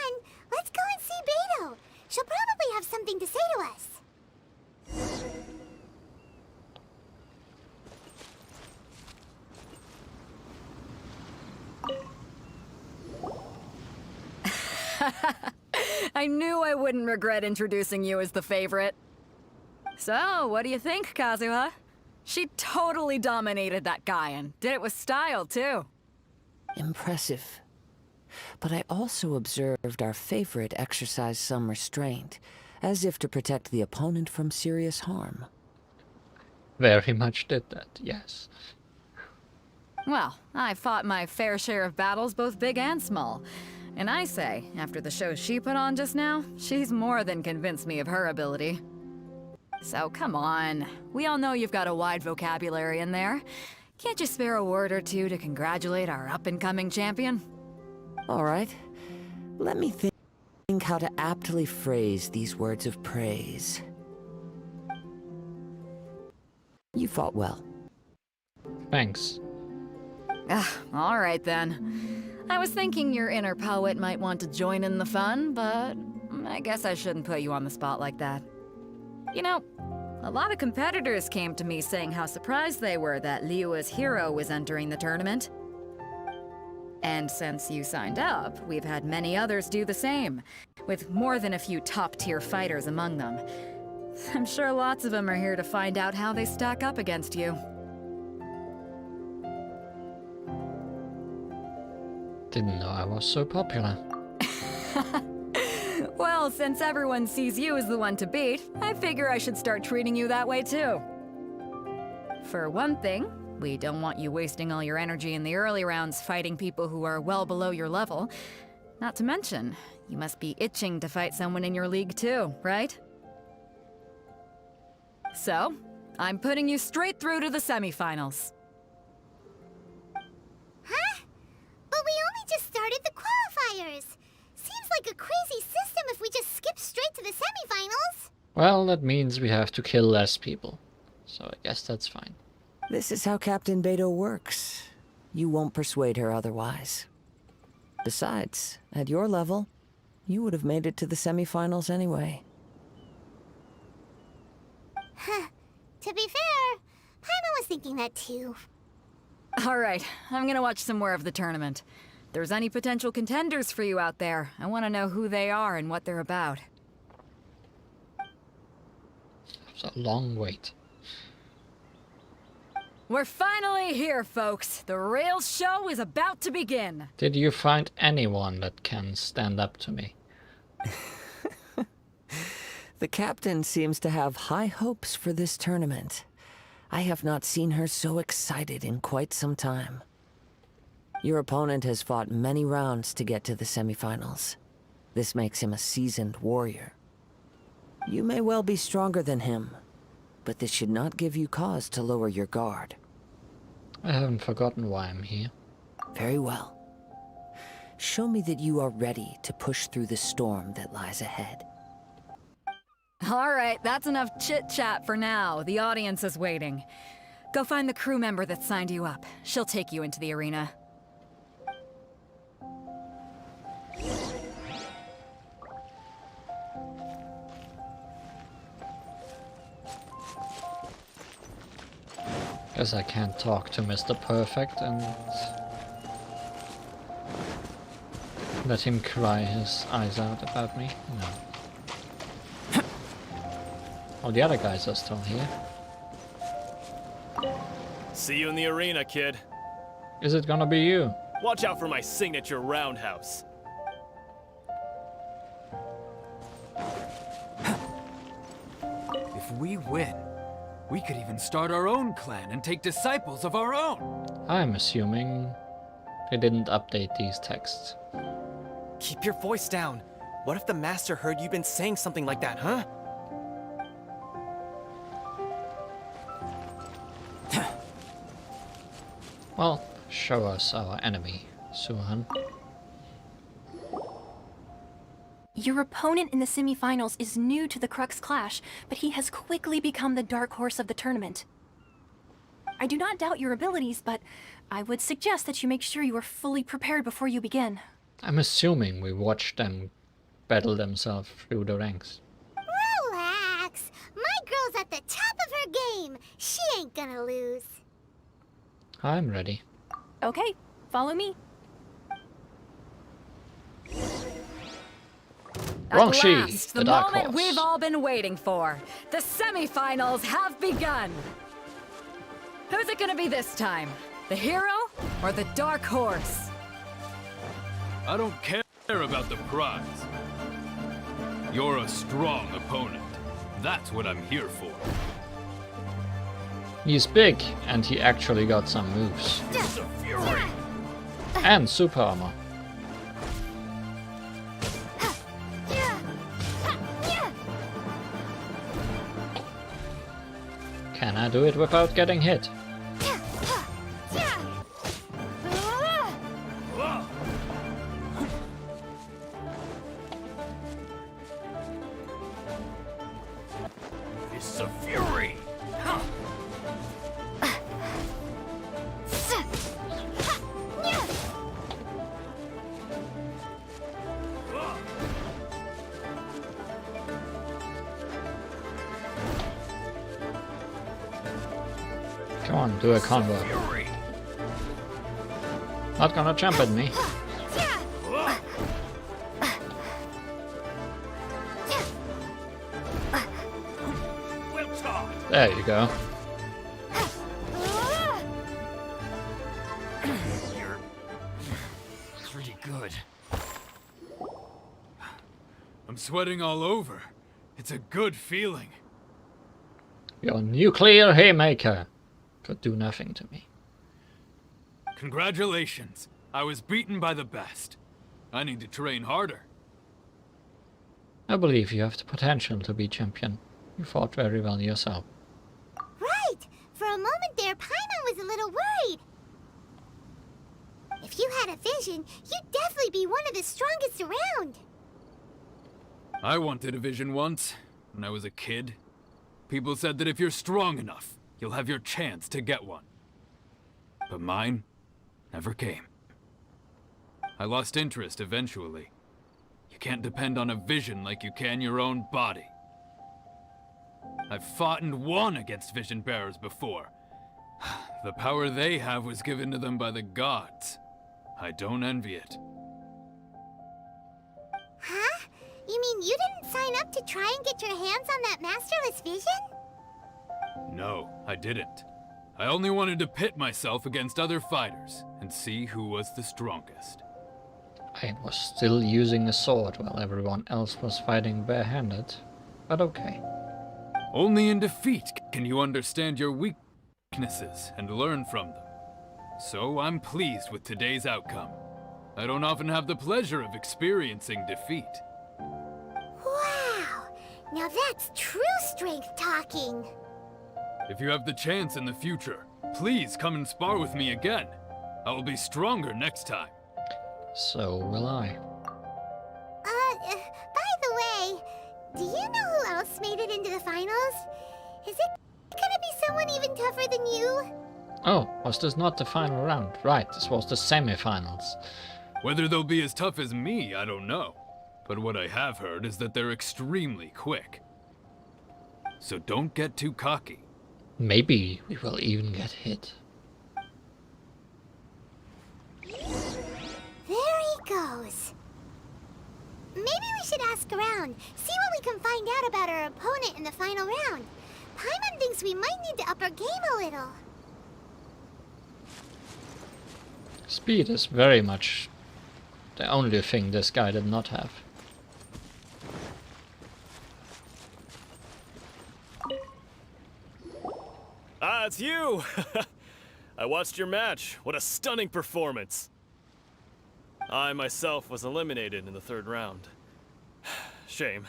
let's go and see Beto. She'll probably have something to say to us. I knew I wouldn't regret introducing you as the favorite. So, what do you think, Kazuha? She totally dominated that guy and did it with style, too. Impressive. But I also observed our favorite exercise some restraint, as if to protect the opponent from serious harm. Very much did that, yes. Well, I fought my fair share of battles, both big and small. And I say, after the show she put on just now, she's more than convinced me of her ability. So come on, we all know you've got a wide vocabulary in there. Can't you spare a word or two to congratulate our up-and-coming champion? All right. Let me think how to aptly phrase these words of praise. You fought well. Thanks. All right then. I was thinking your inner poet might want to join in the fun, but I guess I shouldn't put you on the spot like that. You know, a lot of competitors came to me saying how surprised they were that Liyue's hero was entering the tournament. And since you signed up, we've had many others do the same, with more than a few top-tier fighters among them. I'm sure lots of them are here to find out how they stack up against you. Didn't know I was so popular. Well, since everyone sees you as the one to beat, I figure I should start treating you that way too. For one thing, we don't want you wasting all your energy in the early rounds fighting people who are well below your level. Not to mention, you must be itching to fight someone in your league too, right? So, I'm putting you straight through to the semifinals. Huh? But we only just started the qualifiers. Seems like a crazy system if we just skip straight to the semifinals. Well, that means we have to kill less people. So I guess that's fine. This is how Captain Beto works. You won't persuade her otherwise. Besides, at your level, you would have made it to the semifinals anyway. Huh. To be fair, Paimon was thinking that too. Alright, I'm gonna watch some more of the tournament. If there's any potential contenders for you out there, I want to know who they are and what they're about. It's a long wait. We're finally here, folks. The real show is about to begin. Did you find anyone that can stand up to me? The captain seems to have high hopes for this tournament. I have not seen her so excited in quite some time. Your opponent has fought many rounds to get to the semifinals. This makes him a seasoned warrior. You may well be stronger than him, but this should not give you cause to lower your guard. I haven't forgotten why I'm here. Very well. Show me that you are ready to push through the storm that lies ahead. Alright, that's enough chit-chat for now. The audience is waiting. Go find the crew member that signed you up. She'll take you into the arena. Guess I can't talk to Mr. Perfect and let him cry his eyes out about me. No. Oh, the other guys are still here. See you in the arena, kid. Is it gonna be you? Watch out for my signature roundhouse. If we win, we could even start our own clan and take disciples of our own. I'm assuming they didn't update these texts. Keep your voice down. What if the Master heard you've been saying something like that, huh? Well, show us our enemy, Suhan. Your opponent in the semifinals is new to the Crux Clash, but he has quickly become the dark horse of the tournament. I do not doubt your abilities, but I would suggest that you make sure you are fully prepared before you begin. I'm assuming we watched them battle themselves through the ranks. Relax. My girl's at the top of her game. She ain't gonna lose. I'm ready. Okay, follow me. Wrong At she, last, the the dark moment horse. we've all been waiting for. The semifinals have begun. Who's it gonna be this time? The hero or the dark horse? I don't care about the prize. You're a strong opponent. That's what I'm here for. He's big, and he actually got some moves. And super armor. Can I do it without getting hit? It's a fury. Come on, do a combo. Not gonna jump at me. There you go. You're pretty good. I'm sweating all over. It's a good feeling. Your nuclear haymaker could do nothing to me. Congratulations. I was beaten by the best. I need to train harder. I believe you have the potential to be champion. You fought very well yourself. Right. For a moment there, Paimon was a little worried. If you had a vision, you'd definitely be one of the strongest around. I wanted a vision once, when I was a kid. People said that if you're strong enough, you'll have your chance to get one. But mine never came. I lost interest eventually. You can't depend on a vision like you can your own body. I've fought and won against vision bearers before. The power they have was given to them by the gods. I don't envy it. Huh? You mean you didn't sign up to try and get your hands on that masterless vision? No, I didn't. I only wanted to pit myself against other fighters and see who was the strongest. I was still using a sword while everyone else was fighting barehanded. But okay. Only in defeat can you understand your weaknesses and learn from them. So I'm pleased with today's outcome. I don't often have the pleasure of experiencing defeat. Wow! Now that's true strength talking. If you have the chance in the future, please come and spar with me again. I will be stronger next time. So will I. By the way, do you know who else made it into the finals? Is it gonna be someone even tougher than you? Oh, was this not the final round? Right, this was the semi-finals. Whether they'll be as tough as me, I don't know. But what I have heard is that they're extremely quick. So don't get too cocky. Maybe we will even get hit. There he goes. Maybe we should ask around, see what we can find out about our opponent in the final round. Paimon thinks we might need to up our game a little. Speed is very much the only thing this guy did not have. Ah, it's you! I watched your match. What a stunning performance. I myself was eliminated in the 3rd round. Shame.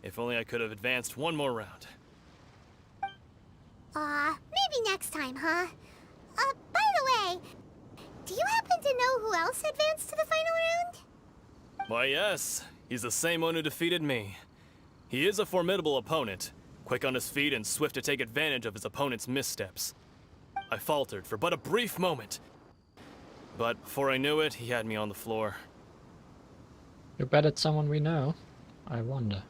If only I could have advanced one more round. Maybe next time, huh? By the way, do you happen to know who else advanced to the final round? Why, yes. He's the same one who defeated me. He is a formidable opponent, quick on his feet and swift to take advantage of his opponent's missteps. I faltered for but a brief moment, but before I knew it, he had me on the floor. You bet it's someone we know? I wonder.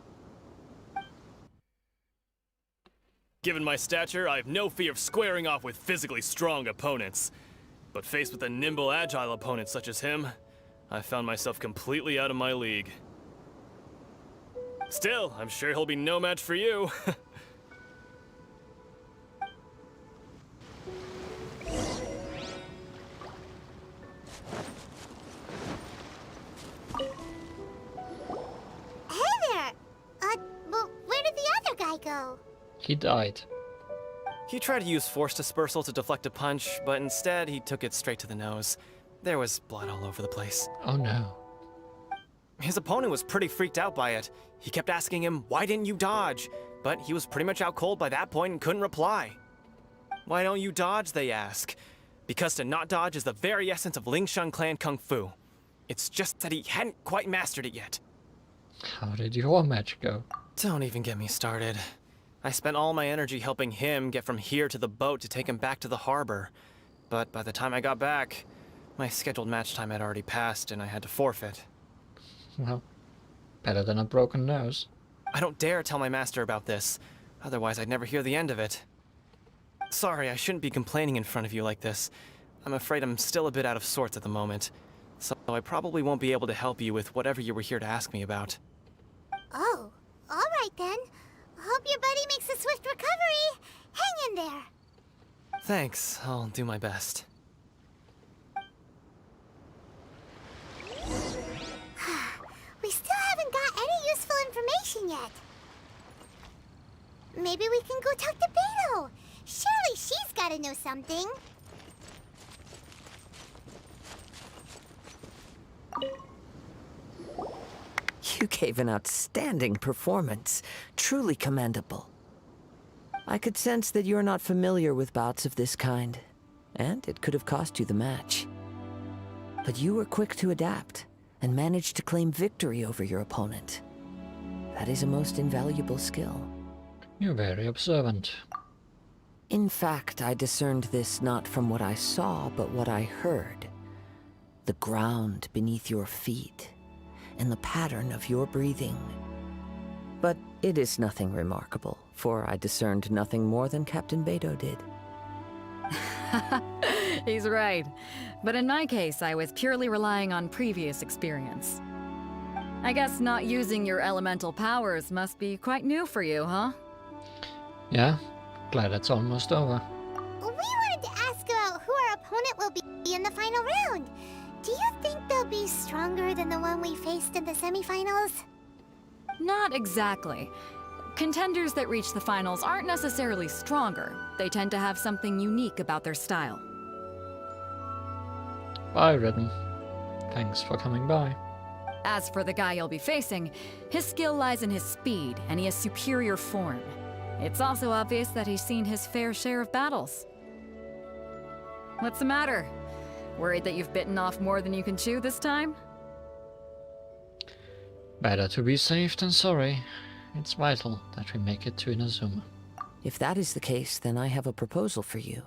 Given my stature, I have no fear of squaring off with physically strong opponents. But faced with a nimble, agile opponent such as him, I found myself completely out of my league. Still, I'm sure he'll be no match for you. Hey there! Well, where did the other guy go? He died. He tried to use force dispersal to deflect a punch, but instead he took it straight to the nose. There was blood all over the place. Oh no. His opponent was pretty freaked out by it. He kept asking him, "Why didn't you dodge?" But he was pretty much out cold by that point and couldn't reply. "Why don't you dodge?" they ask. Because to not dodge is the very essence of Lingshan clan kung fu. It's just that he hadn't quite mastered it yet. How did your match go? Don't even get me started. I spent all my energy helping him get from here to the boat to take him back to the harbor. But by the time I got back, my scheduled match time had already passed and I had to forfeit. Well, better than a broken nose. I don't dare tell my master about this, otherwise I'd never hear the end of it. Sorry, I shouldn't be complaining in front of you like this. I'm afraid I'm still a bit out of sorts at the moment, so I probably won't be able to help you with whatever you were here to ask me about. Oh, alright then. Hope your buddy makes a swift recovery. Hang in there. Thanks, I'll do my best. We still haven't got any useful information yet. Maybe we can go talk to Beto. Surely she's gotta know something. You gave an outstanding performance. Truly commendable. I could sense that you're not familiar with bouts of this kind, and it could have cost you the match. But you were quick to adapt, and managed to claim victory over your opponent. That is a most invaluable skill. You're very observant. In fact, I discerned this not from what I saw, but what I heard. The ground beneath your feet, and the pattern of your breathing. But it is nothing remarkable, for I discerned nothing more than Captain Beto did. He's right. But in my case, I was purely relying on previous experience. I guess not using your elemental powers must be quite new for you, huh? Yeah, glad it's almost over. We wanted to ask about who our opponent will be in the final round. Do you think they'll be stronger than the one we faced in the semifinals? Not exactly. Contenders that reach the finals aren't necessarily stronger. They tend to have something unique about their style. Bye, Ridden. Thanks for coming by. As for the guy you'll be facing, his skill lies in his speed, and he has superior form. It's also obvious that he's seen his fair share of battles. What's the matter? Worried that you've bitten off more than you can chew this time? Better to be safe than sorry. It's vital that we make it to Inazuma. If that is the case, then I have a proposal for you.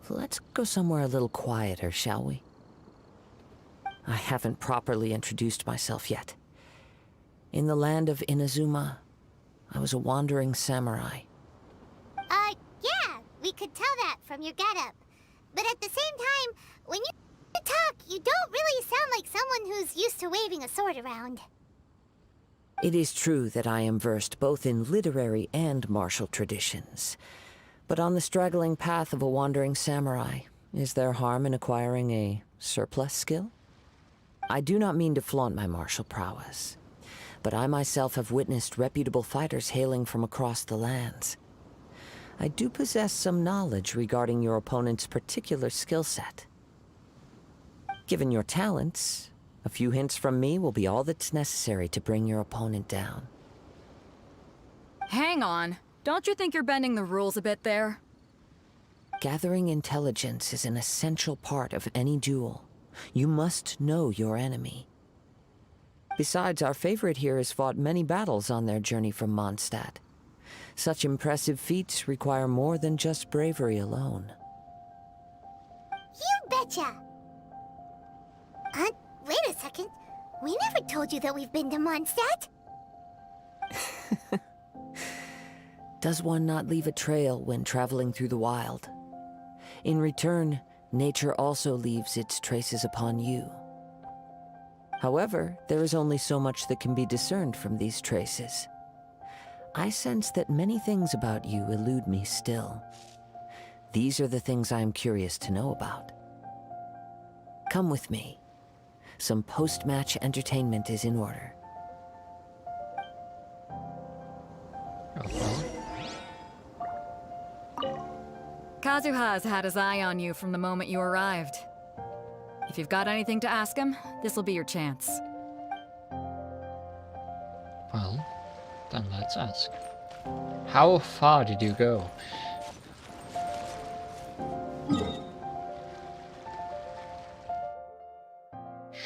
Let's go somewhere a little quieter, shall we? I haven't properly introduced myself yet. In the land of Inazuma, I was a wandering samurai. Yeah, we could tell that from your getup. But at the same time, when you talk, you don't really sound like someone who's used to waving a sword around. It is true that I am versed both in literary and martial traditions. But on the straggling path of a wandering samurai, Is there harm in acquiring a surplus skill? I do not mean to flaunt my martial prowess, but I myself have witnessed reputable fighters hailing from across the lands. I do possess some knowledge regarding your opponent's particular skill set. Given your talents, a few hints from me will be all that's necessary to bring your opponent down. Hang on. Don't you think you're bending the rules a bit there? Gathering intelligence is an essential part of any duel. You must know your enemy. Besides, our favorite here has fought many battles on their journey from Mondstadt. Such impressive feats require more than just bravery alone. You betcha! Wait a second. We never told you that we've been to Mondstadt. Does one not leave a trail when traveling through the wild? In return, nature also leaves its traces upon you. However, there is only so much that can be discerned from these traces. I sense that many things about you elude me still. These are the things I am curious to know about. Come with me. Some post-match entertainment is in order. Kazuha's had his eye on you from the moment you arrived. If you've got anything to ask him, this'll be your chance. Well, then let's ask. How far did you go?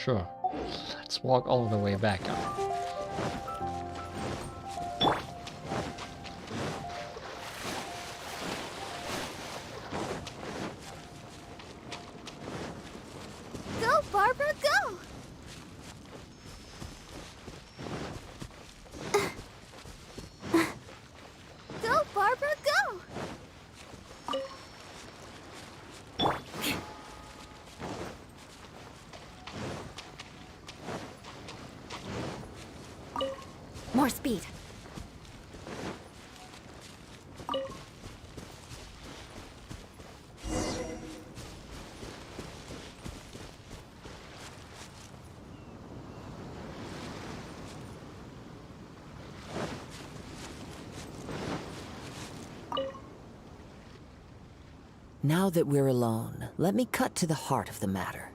Sure. Let's walk all the way back up. Go, Barbara, go! Go, Barbara, go! More speed. Now that we're alone, let me cut to the heart of the matter.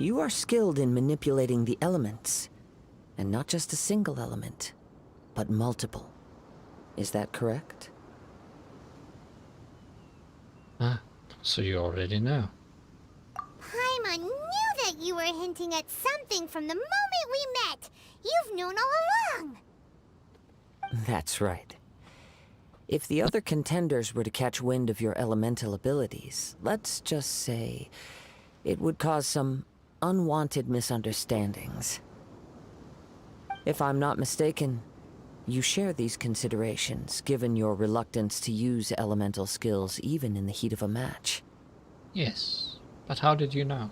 You are skilled in manipulating the elements, and not just a single element, but multiple. Is that correct? Ah, so you already know. Paimon knew that you were hinting at something from the moment we met. You've known all along. That's right. If the other contenders were to catch wind of your elemental abilities, let's just say it would cause some unwanted misunderstandings. If I'm not mistaken, you share these considerations, given your reluctance to use elemental skills even in the heat of a match. Yes, but how did you know?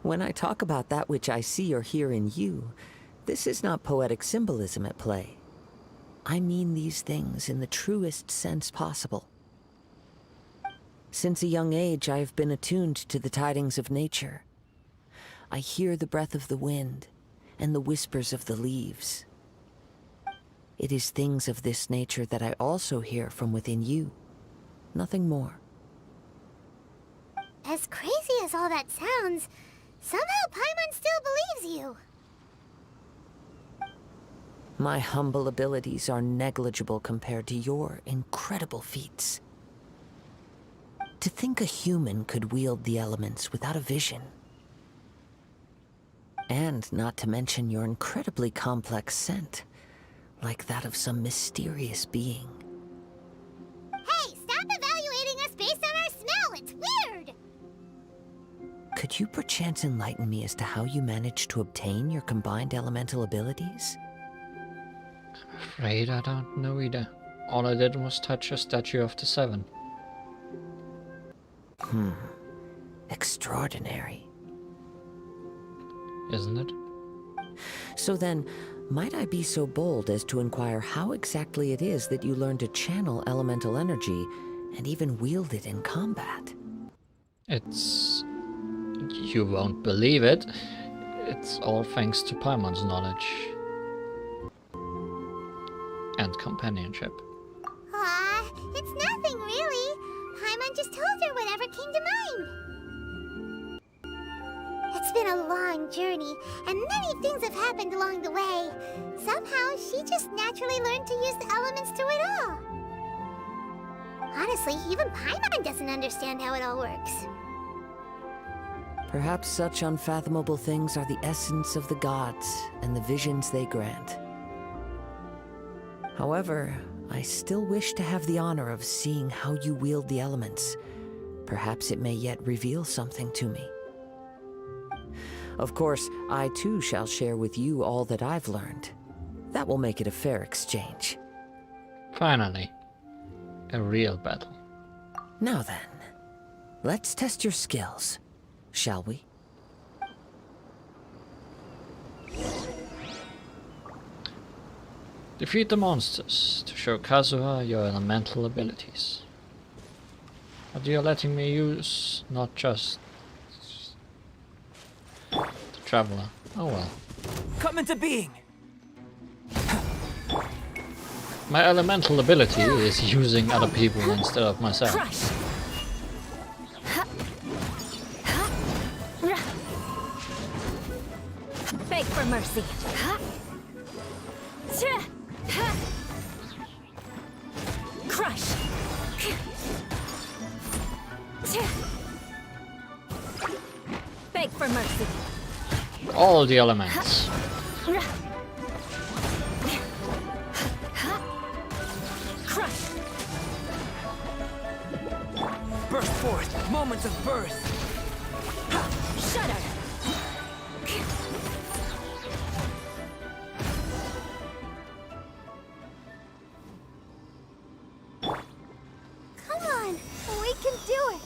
When I talk about that which I see or hear in you, this is not poetic symbolism at play. I mean these things in the truest sense possible. Since a young age, I have been attuned to the tidings of nature. I hear the breath of the wind and the whispers of the leaves. It is things of this nature that I also hear from within you. Nothing more. As crazy as all that sounds, somehow Paimon still believes you. My humble abilities are negligible compared to your incredible feats. To think a human could wield the elements without a vision. And not to mention your incredibly complex scent, like that of some mysterious being. Hey, stop evaluating us based on our smell! It's weird! Could you perchance enlighten me as to how you managed to obtain your combined elemental abilities? Afraid I don't know either. All I did was touch a statue of the Seven. Extraordinary. Isn't it? So then, might I be so bold as to inquire how exactly it is that you learn to channel elemental energy and even wield it in combat. It's... you won't believe it. It's all thanks to Paimon's knowledge. And companionship. Aw, it's nothing really. Paimon just told her whatever came to mind. It's been a long journey, and many things have happened along the way. Somehow, she just naturally learned to use the elements through it all. Honestly, even Paimon doesn't understand how it all works. Perhaps such unfathomable things are the essence of the gods and the visions they grant. However, I still wish to have the honor of seeing how you wield the elements. Perhaps it may yet reveal something to me. Of course, I too shall share with you all that I've learned. That will make it a fair exchange. Finally, a real battle. Now then, let's test your skills, shall we? Defeat the monsters to show Kazuha your elemental abilities. But you're letting me use not just the Traveler. Oh well. Come into being! My elemental ability is using other people instead of myself. Crush! Beg for mercy. Crush! Beg for mercy. All the elements. Crush! Burst forth! Moments of birth! Shudder! Come on, we can do it.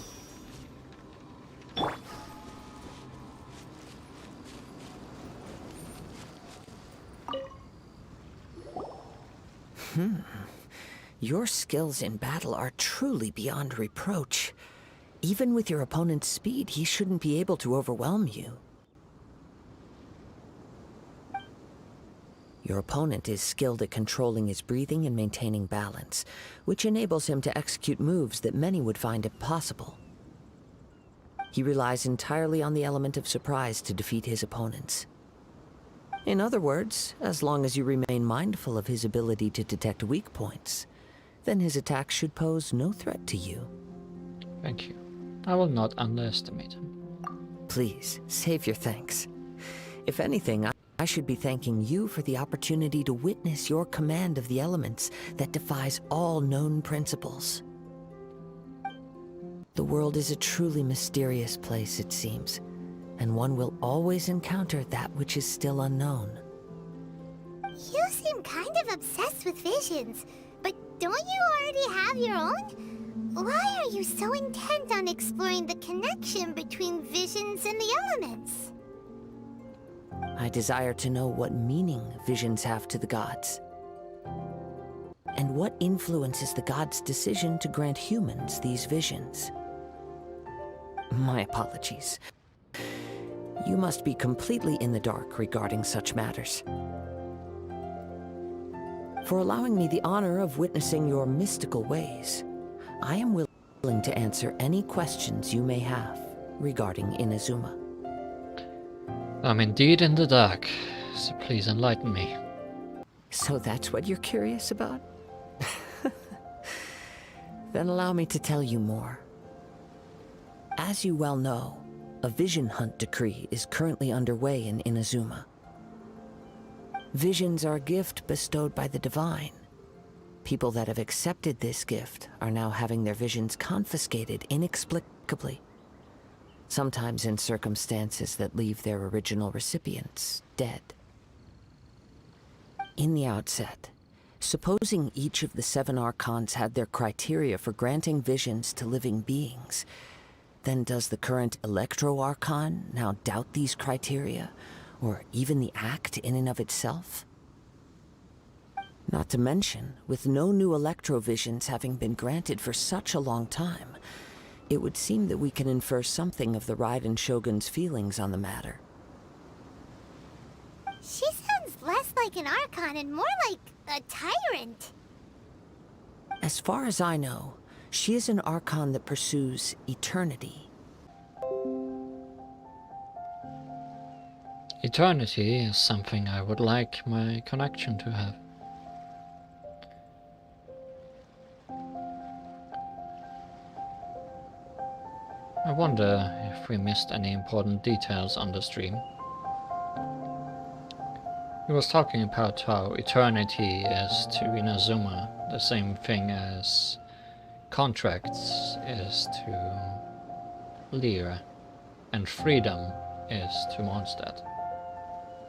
Your skills in battle are truly beyond reproach. Even with your opponent's speed, he shouldn't be able to overwhelm you. Your opponent is skilled at controlling his breathing and maintaining balance, which enables him to execute moves that many would find impossible. He relies entirely on the element of surprise to defeat his opponents. In other words, as long as you remain mindful of his ability to detect weak points, then his attacks should pose no threat to you. Thank you. I will not underestimate him. Please, save your thanks. If anything, I should be thanking you for the opportunity to witness your command of the elements that defies all known principles. The world is a truly mysterious place, it seems, and one will always encounter that which is still unknown. You seem kind of obsessed with visions, but don't you already have your own? Why are you so intent on exploring the connection between visions and the elements? I desire to know what meaning visions have to the gods, and what influences the gods' decision to grant humans these visions. My apologies. You must be completely in the dark regarding such matters. For allowing me the honor of witnessing your mystical ways, I am willing to answer any questions you may have regarding Inazuma. I'm indeed in the dark, so please enlighten me. So that's what you're curious about? Then allow me to tell you more. As you well know, a vision hunt decree is currently underway in Inazuma. Visions are a gift bestowed by the divine. People that have accepted this gift are now having their visions confiscated inexplicably, sometimes in circumstances that leave their original recipients dead. In the outset, supposing each of the 7 archons had their criteria for granting visions to living beings, then does the current Electro-Archon now doubt these criteria, or even the act in and of itself? Not to mention, with no new electrovisions having been granted for such a long time, it would seem that we can infer something of the Raiden Shogun's feelings on the matter. She sounds less like an Archon and more like a tyrant. As far as I know, she is an Archon that pursues eternity. Eternity is something I would like my connection to have. I wonder if we missed any important details on the stream. He was talking about how eternity is to Inazuma the same thing as contracts is to Lyra, and freedom is to Mondstadt.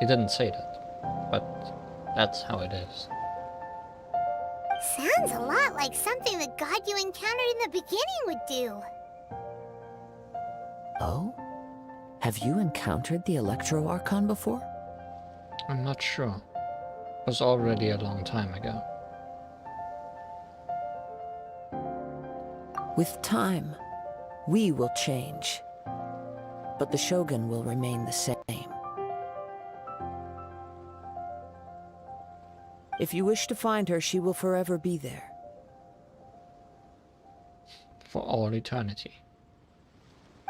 He didn't say that, but that's how it is. Sounds a lot like something the god you encountered in the beginning would do. Oh? Have you encountered the Electro Archon before? I'm not sure. It was already a long time ago. With time, we will change, but the Shogun will remain the same. If you wish to find her, she will forever be there. For all eternity.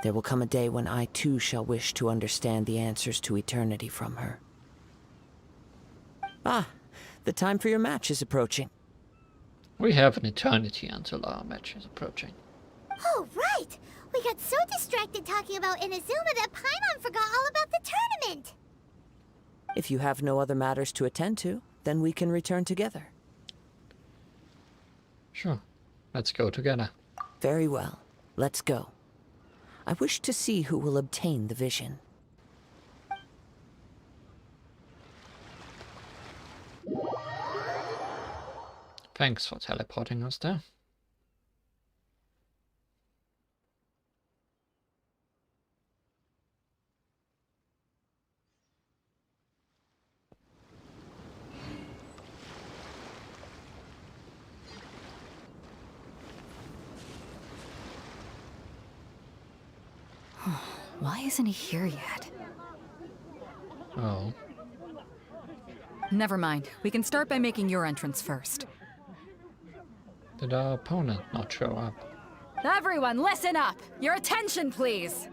There will come a day when I too shall wish to understand the answers to eternity from her. Ah, the time for your match is approaching. We have an eternity until our match is approaching. Oh, right! We got so distracted talking about Inazuma that Paimon forgot all about the tournament! If you have no other matters to attend to, then we can return together. Sure. Let's go together. Very well. Let's go. I wish to see who will obtain the vision. Thanks for teleporting us there. Why isn't he here yet? Oh. Never mind. We can start by making your entrance first. Did our opponent not show up? Everyone, listen up! Your attention, please!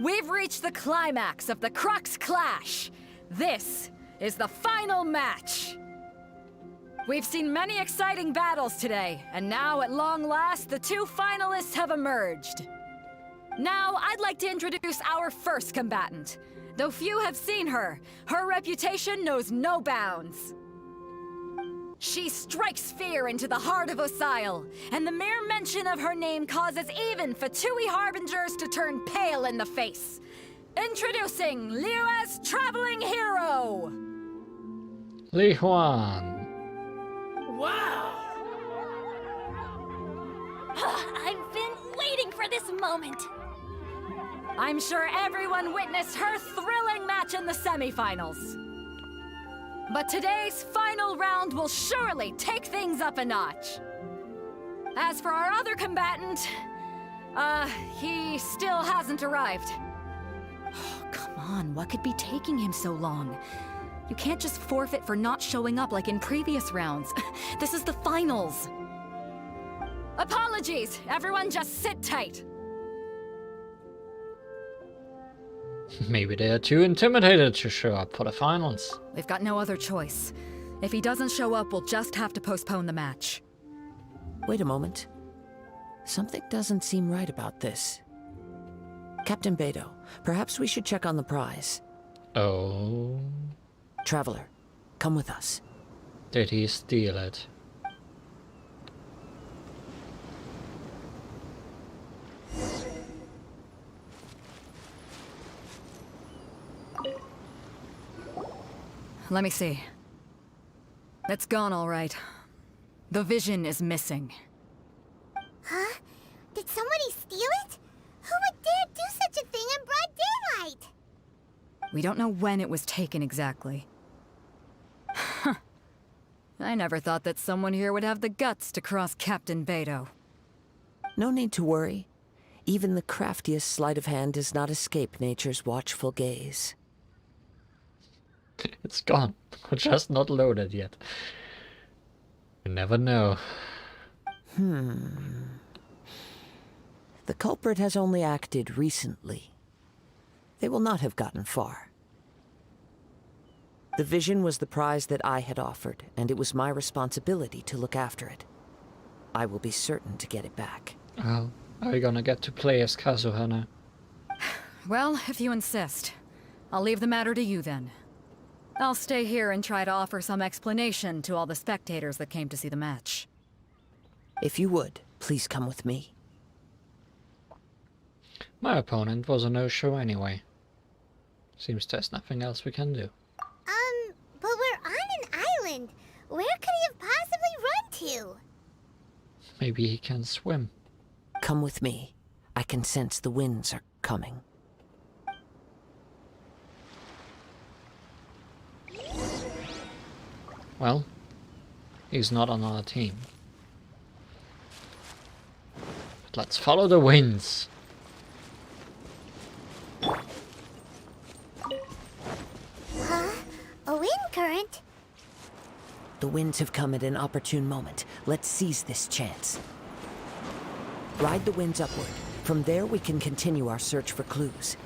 We've reached the climax of the Crux Clash! This is the final match! We've seen many exciting battles today, and now, at long last, the two finalists have emerged. Now, I'd like to introduce our first combatant. Though few have seen her, her reputation knows no bounds. She strikes fear into the heart of Osile, and the mere mention of her name causes even Fatui Harbingers to turn pale in the face. Introducing Liyue's traveling hero! Li Huan. Wow! I've been waiting for this moment. I'm sure everyone witnessed her thrilling match in the semifinals. But today's final round will surely take things up a notch. As for our other combatant, he still hasn't arrived. Oh, come on, what could be taking him so long? You can't just forfeit for not showing up like in previous rounds. This is the finals. Apologies, everyone just sit tight. Maybe they are too intimidated to show up for the finals. We've got no other choice. If he doesn't show up, we'll just have to postpone the match. Wait a moment. Something doesn't seem right about this. Captain Beidou, perhaps we should check on the prize. Oh. Traveler, come with us. Did he steal it? Let me see. It's gone all right. The vision is missing. Huh? Did somebody steal it? Who would dare do such a thing in broad daylight? We don't know when it was taken exactly. I never thought that someone here would have the guts to cross Captain Beto. No need to worry. Even the craftiest sleight of hand does not escape nature's watchful gaze. It's gone. Just not loaded yet. You never know. The culprit has only acted recently. They will not have gotten far. The vision was the prize that I had offered, and it was my responsibility to look after it. I will be certain to get it back. Oh, are we gonna get to play as Kazuha now? Well, if you insist. I'll leave the matter to you then. I'll stay here and try to offer some explanation to all the spectators that came to see the match. If you would, please come with me. My opponent was a no-show anyway. Seems there's nothing else we can do. But we're on an island. Where could he have possibly run to? Maybe he can swim. Come with me. I can sense the winds are coming. Well, he's not on our team. But let's follow the winds. Huh? A wind current? The winds have come at an opportune moment. Let's seize this chance. Ride the winds upward. From there we can continue our search for clues.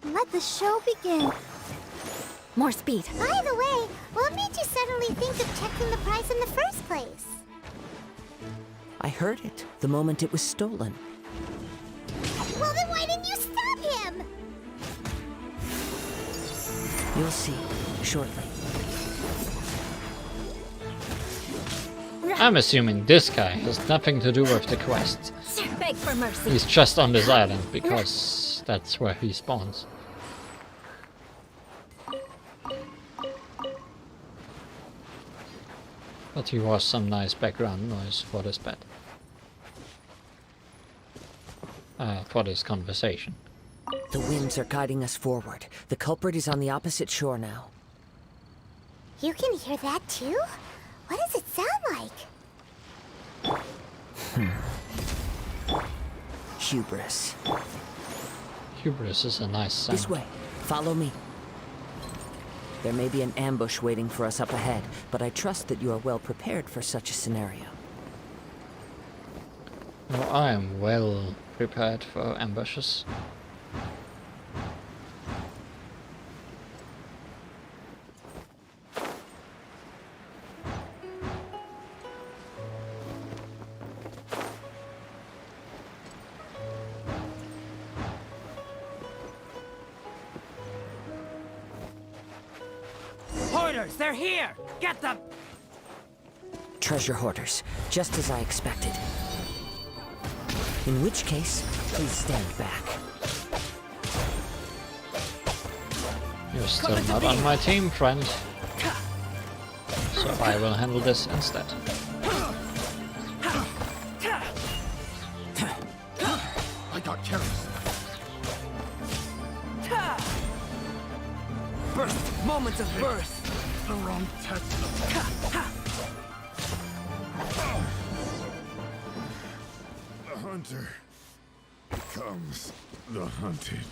Let the show begin. More speed. By the way, what made you suddenly think of checking the prize in the first place? I heard it the moment it was stolen. Well, then why didn't you stop him? You'll see shortly. I'm assuming this guy has nothing to do with the quest. Beg for mercy. He's just on this island because that's where he spawns. But he was some nice background noise for this bed. For this conversation. The winds are guiding us forward. The culprit is on the opposite shore now. You can hear that too? What does it sound like? Hubris. Hubris is a nice sound. This way. Follow me. There may be an ambush waiting for us up ahead, but I trust that you are well prepared for such a scenario. Oh, I am well prepared for ambushes. Hoarders, they're here! Get them! Treasure hoarders, just as I expected. In which case, please stand back. You're still not on my team, friend. So I will handle this instead. I got careless. Burst! Moments of burst! The wrong test. The hunter becomes the hunted.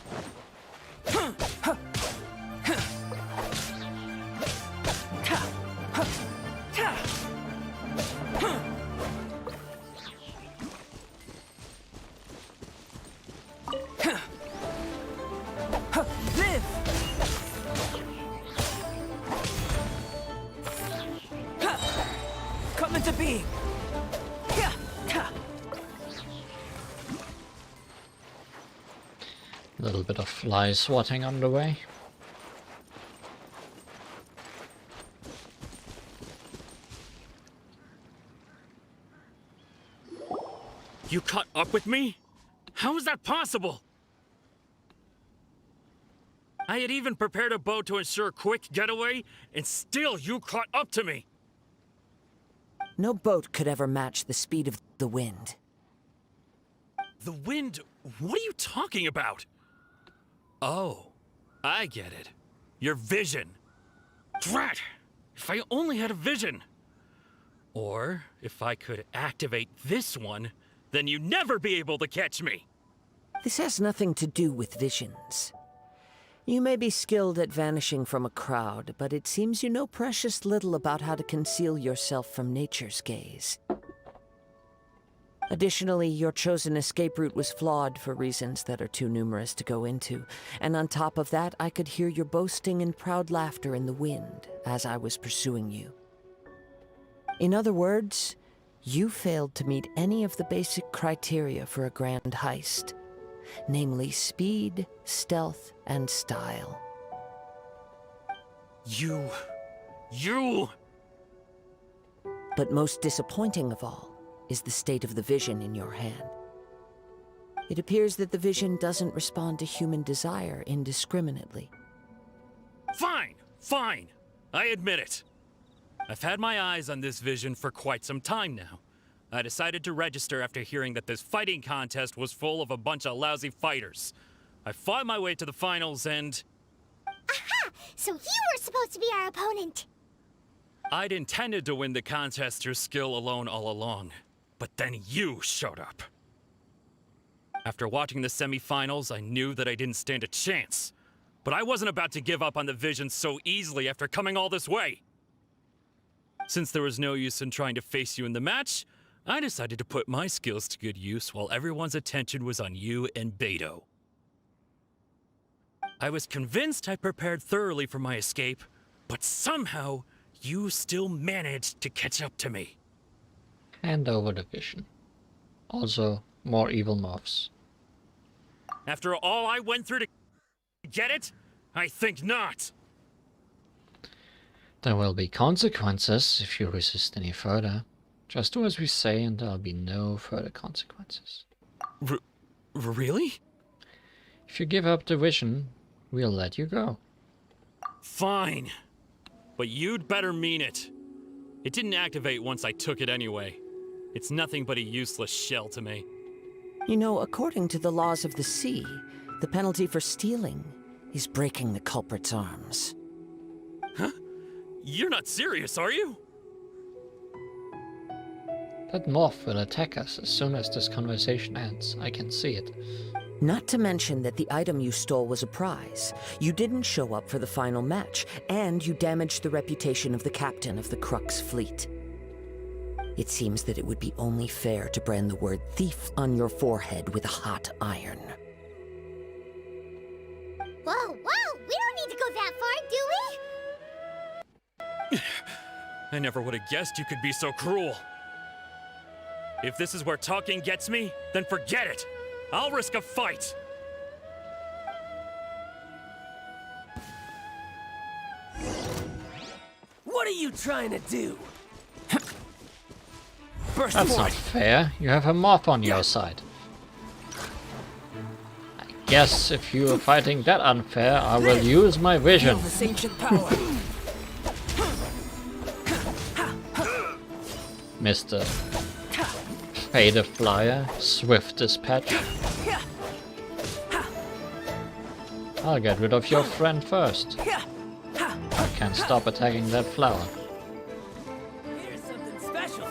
Live! Come into being! A little bit of fly swatting on the way. You caught up with me? How is that possible? I had even prepared a boat to ensure a quick getaway, and still you caught up to me! No boat could ever match the speed of the wind. The wind? What are you talking about? Oh, I get it. Your vision. Drat! If I only had a vision! Or, if I could activate this one, then you'd never be able to catch me! This has nothing to do with visions. You may be skilled at vanishing from a crowd, but it seems you know precious little about how to conceal yourself from nature's gaze. Additionally, your chosen escape route was flawed for reasons that are too numerous to go into, and on top of that, I could hear your boasting and proud laughter in the wind as I was pursuing you. In other words, you failed to meet any of the basic criteria for a grand heist. Namely speed, stealth, and style. You... But most disappointing of all is the state of the vision in your hand. It appears that the vision doesn't respond to human desire indiscriminately. Fine! Fine! I admit it. I've had my eyes on this vision for quite some time now. I decided to register after hearing that this fighting contest was full of a bunch of lousy fighters. I fought my way to the finals and... Aha! So you were supposed to be our opponent! I'd intended to win the contest through skill alone all along. But then you showed up. After watching the semi-finals, I knew that I didn't stand a chance. But I wasn't about to give up on the vision so easily after coming all this way. Since there was no use in trying to face you in the match, I decided to put my skills to good use while everyone's attention was on you and Beto. I was convinced I prepared thoroughly for my escape, but somehow you still managed to catch up to me. Hand over the vision. Also, more evil moths. After all I went through to get it? I think not. There will be consequences if you resist any further. Just do as we say and there'll be no further consequences. Really? If you give up the vision, we'll let you go. Fine. But you'd better mean it. It didn't activate once I took it anyway. It's nothing but a useless shell to me. You know, according to the laws of the sea, the penalty for stealing is breaking the culprit's arms. Huh? You're not serious, are you? That moth will attack us as soon as this conversation ends. I can see it. Not to mention that the item you stole was a prize. You didn't show up for the final match, and you damaged the reputation of the captain of the Crux fleet. It seems that it would be only fair to brand the word thief on your forehead with a hot iron. Whoa, whoa! We don't need to go that far, do we? I never would have guessed you could be so cruel. If this is where talking gets me, then forget it. I'll risk a fight. What are you trying to do? Burst That's not fair. You have a moth on your side. I guess if you are fighting that unfair, I will use my vision. This ancient power. Mr. Fader Flyer, Swift Dispatch. I'll get rid of your friend first. I can't stop attacking that flower. Here's something special.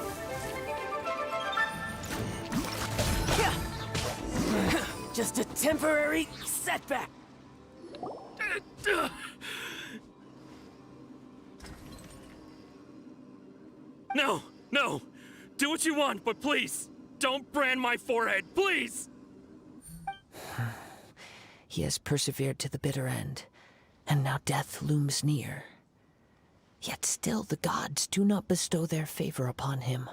Just a temporary setback. No, no. Do what you want, but please, don't brand my forehead, please! He has persevered to the bitter end, and now death looms near. Yet still the gods do not bestow their favor upon him.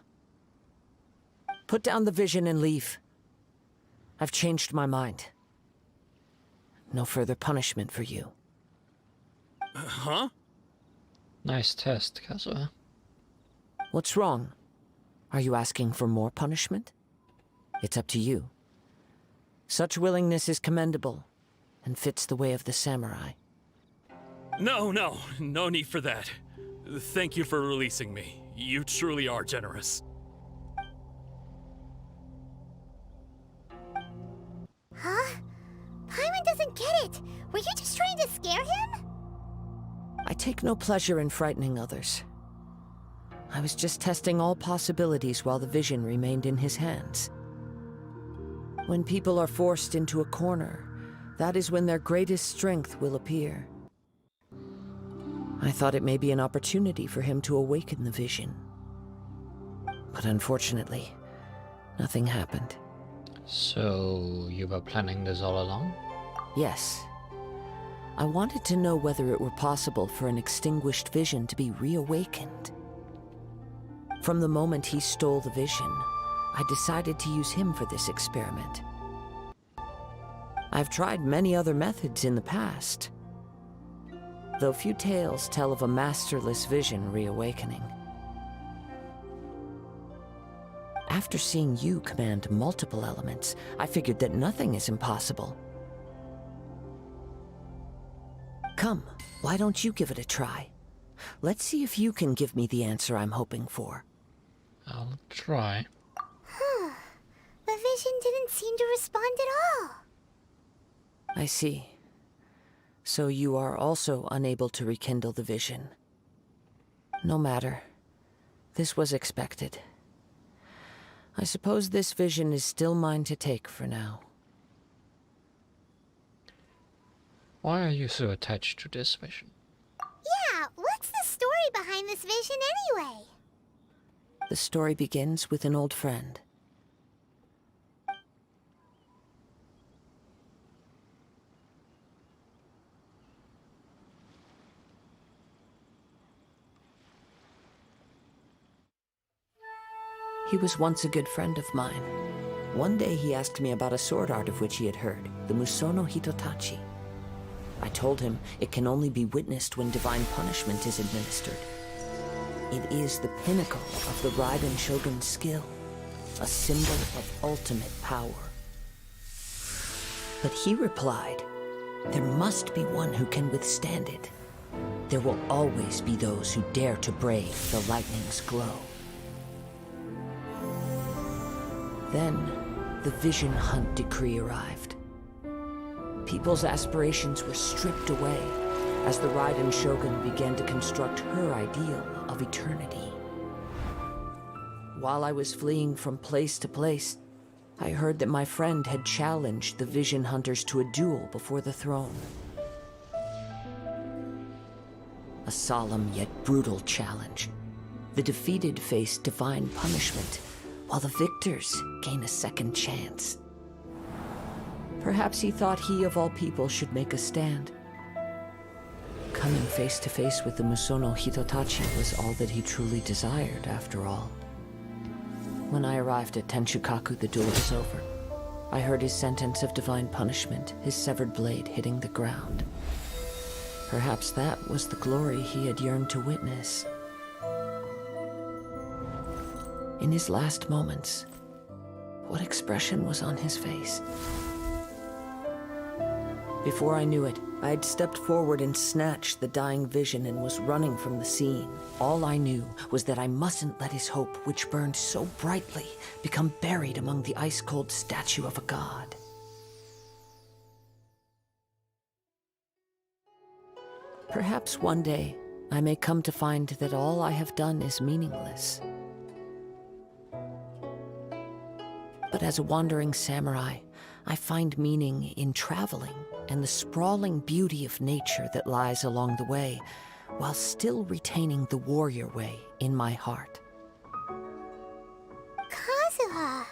Put down the vision and leave. I've changed my mind. No further punishment for you. Huh? Nice test, Kazuha. What's wrong? Are you asking for more punishment? It's up to you. Such willingness is commendable, and fits the way of the samurai. No need for that. Thank you for releasing me. You truly are generous. Huh? Paimon doesn't get it. Were you just trying to scare him? I take no pleasure in frightening others. I was just testing all possibilities while the vision remained in his hands. When people are forced into a corner, that is when their greatest strength will appear. I thought it may be an opportunity for him to awaken the vision. But unfortunately, nothing happened. So, you were planning this all along? Yes. I wanted to know whether it were possible for an extinguished vision to be reawakened. From the moment he stole the vision, I decided to use him for this experiment. I've tried many other methods in the past, though few tales tell of a masterless vision reawakening. After seeing you command multiple elements, I figured that nothing is impossible. Come, why don't you give it a try? Let's see if you can give me the answer I'm hoping for. I'll try. Huh. The vision didn't seem to respond at all. I see. So you are also unable to rekindle the vision. No matter. This was expected. I suppose this vision is still mine to take for now. Why are you so attached to this vision? Yeah, what's the story behind this vision anyway? The story begins with an old friend. He was once a good friend of mine. One day he asked me about a sword art of which he had heard, the Musono Hitotachi. I told him it can only be witnessed when divine punishment is administered. It is the pinnacle of the Raiden Shogun's skill, a symbol of ultimate power. But he replied, there must be one who can withstand it. There will always be those who dare to brave the lightning's glow. Then, the Vision Hunt decree arrived. People's aspirations were stripped away as the Raiden Shogun began to construct her ideal of eternity. While I was fleeing from place to place, I heard that my friend had challenged the Vision Hunters to a duel before the throne. A solemn yet brutal challenge. The defeated face divine punishment, while the victors gain a second chance. Perhaps he thought he of all people should make a stand. Coming face to face with the Musono Hitotachi was all that he truly desired, after all. When I arrived at Tenshukaku, the duel was over. I heard his sentence of divine punishment, his severed blade hitting the ground. Perhaps that was the glory he had yearned to witness. In his last moments, what expression was on his face? Before I knew it, I had stepped forward and snatched the dying vision and was running from the scene. All I knew was that I mustn't let his hope, which burned so brightly, become buried among the ice-cold statue of a god. Perhaps one day, I may come to find that all I have done is meaningless. But as a wandering samurai, I find meaning in traveling and the sprawling beauty of nature that lies along the way, while still retaining the warrior way in my heart. Kazuha!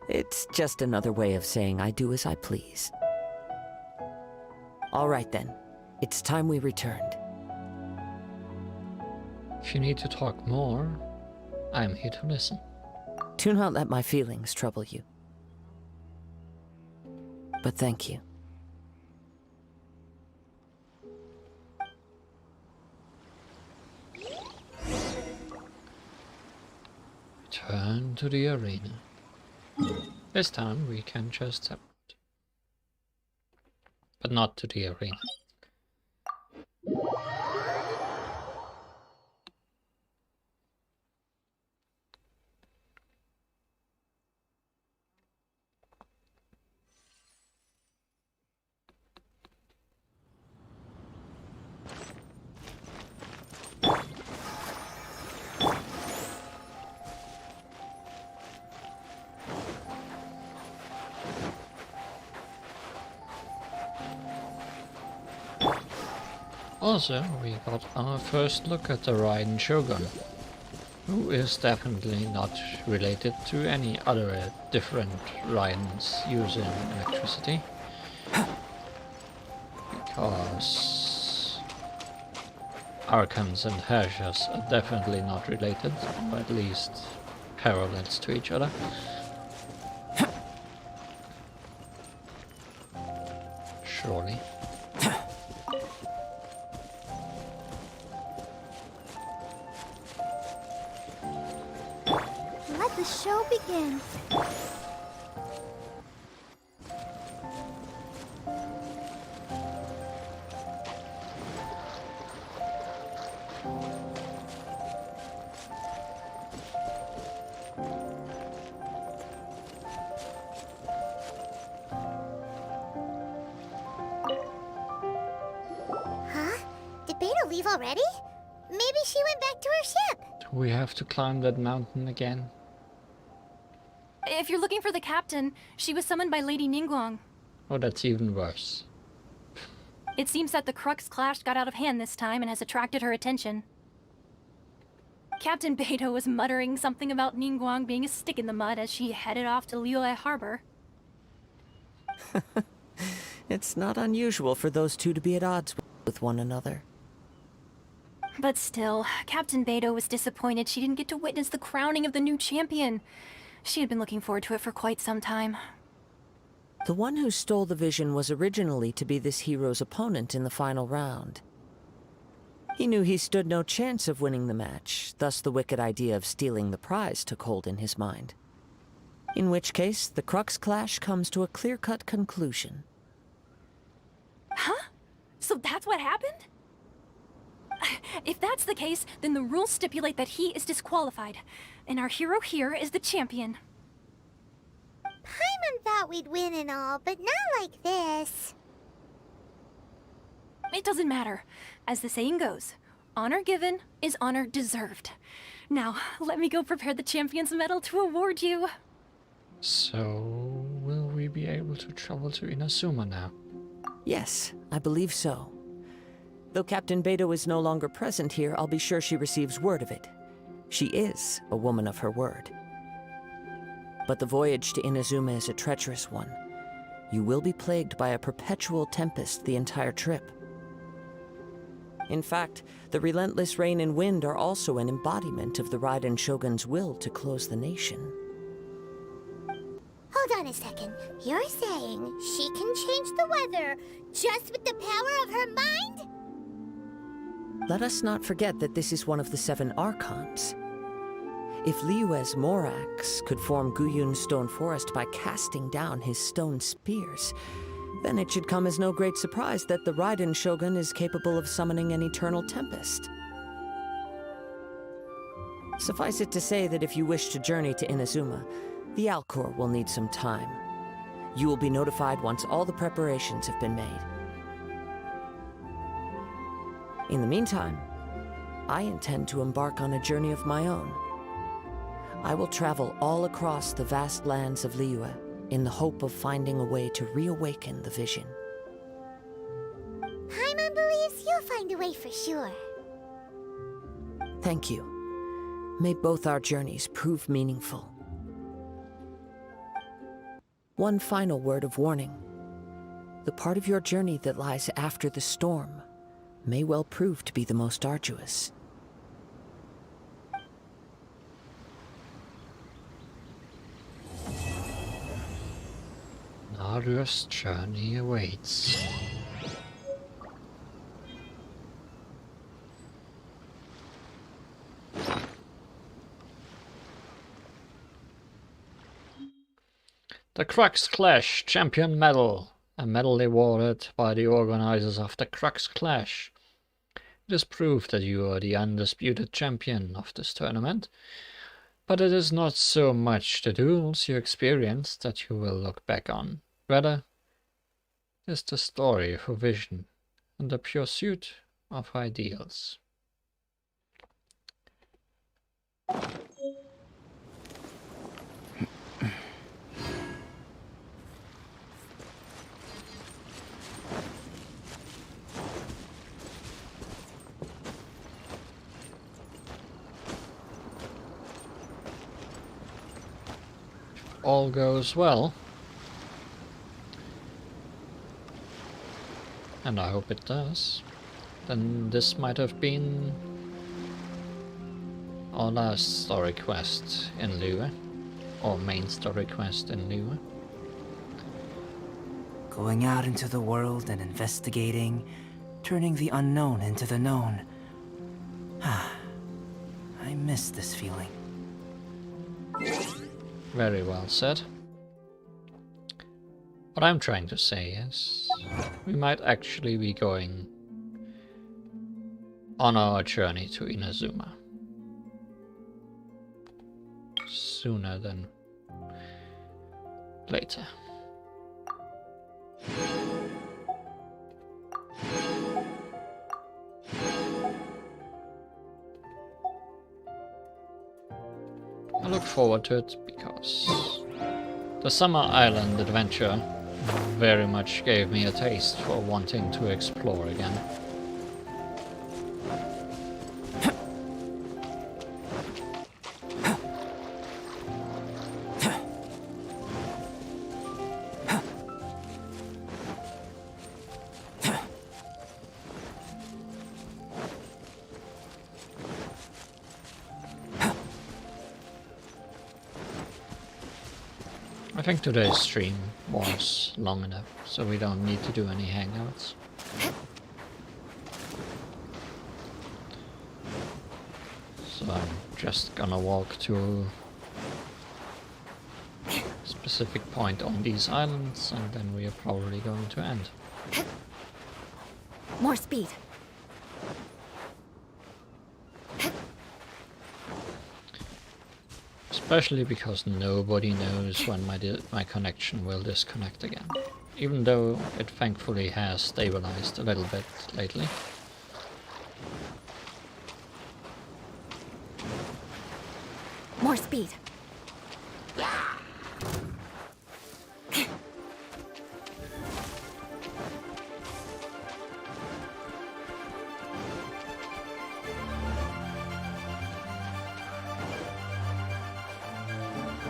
It's just another way of saying I do as I please. All right then, it's time we returned. If you need to talk more, I'm here to listen. Do not let my feelings trouble you. But thank you. Return to the arena. This time we can just separate. but not to the arena. Also, we got our first look at the Raiden Shogun, who is definitely not related to any other different Raidens using electricity. Because Archons and Hershas are definitely not related, or at least parallels to each other. Surely. Let the show begin. Huh? Did Beta leave already? Maybe she went back to her ship. Do we have to climb that mountain again? If you're looking for the captain, she was summoned by Lady Ningguang. Oh, that's even worse. It seems that the Crux clash got out of hand this time and has attracted her attention. Captain Beidou was muttering something about Ningguang being a stick in the mud as she headed off to Liyue Harbor. It's not unusual for those two to be at odds with one another. But still, Captain Beidou was disappointed she didn't get to witness the crowning of the new champion. She had been looking forward to it for quite some time. The one who stole the vision was originally to be this hero's opponent in the final round. He knew he stood no chance of winning the match, thus the wicked idea of stealing the prize took hold in his mind. In which case, the Crux clash comes to a clear-cut conclusion. Huh? So that's what happened? If that's the case, then the rules stipulate that he is disqualified, and our hero here is the champion. Paimon thought we'd win and all, but not like this. It doesn't matter. As the saying goes, honor given is honor deserved. Now, let me go prepare the champion's medal to award you. So, will we be able to travel to Inazuma now? Yes, I believe so. Though Captain Beidou is no longer present here, I'll be sure she receives word of it. She is a woman of her word. But the voyage to Inazuma is a treacherous one. You will be plagued by a perpetual tempest the entire trip. In fact, the relentless rain and wind are also an embodiment of the Raiden Shogun's will to close the nation. Hold on a second. You're saying she can change the weather just with the power of her mind? Let us not forget that this is one of the 7 Archons. If Liyue's Morax could form Guyun's stone forest by casting down his stone spears, then it should come as no great surprise that the Raiden Shogun is capable of summoning an eternal tempest. Suffice it to say that if you wish to journey to Inazuma, the Alcor will need some time. You will be notified once all the preparations have been made. In the meantime, I intend to embark on a journey of my own. I will travel all across the vast lands of Liyue in the hope of finding a way to reawaken the vision. Paimon believes you'll find a way for sure. Thank you. May both our journeys prove meaningful. One final word of warning. The part of your journey that lies after the storm may well prove to be the most arduous. An arduous journey awaits. The Crux Clash Champion Medal. a medal awarded by the organizers of the Crux Clash. It is proof that you are the undisputed champion of this tournament, but it is not so much the duels you experienced that you will look back on. Rather, it is the story of a vision and the pursuit of ideals. All goes well, and I hope it does, then this might have been our last story quest in Liyue, or main story quest in Liyue. Going out into the world and investigating, turning the unknown into the known. I miss this feeling. Very well said. What I'm trying to say is, we might actually be going on our journey to Inazuma sooner than later. I look forward to it because the Summer Island adventure very much gave me a taste for wanting to explore again. I think today's stream was long enough, so we don't need to do any hangouts. So I'm just gonna walk to a specific point on these islands, and then we are probably going to end. More speed. Especially because nobody knows when my connection will disconnect again. Even though it thankfully has stabilized a little bit lately. More speed.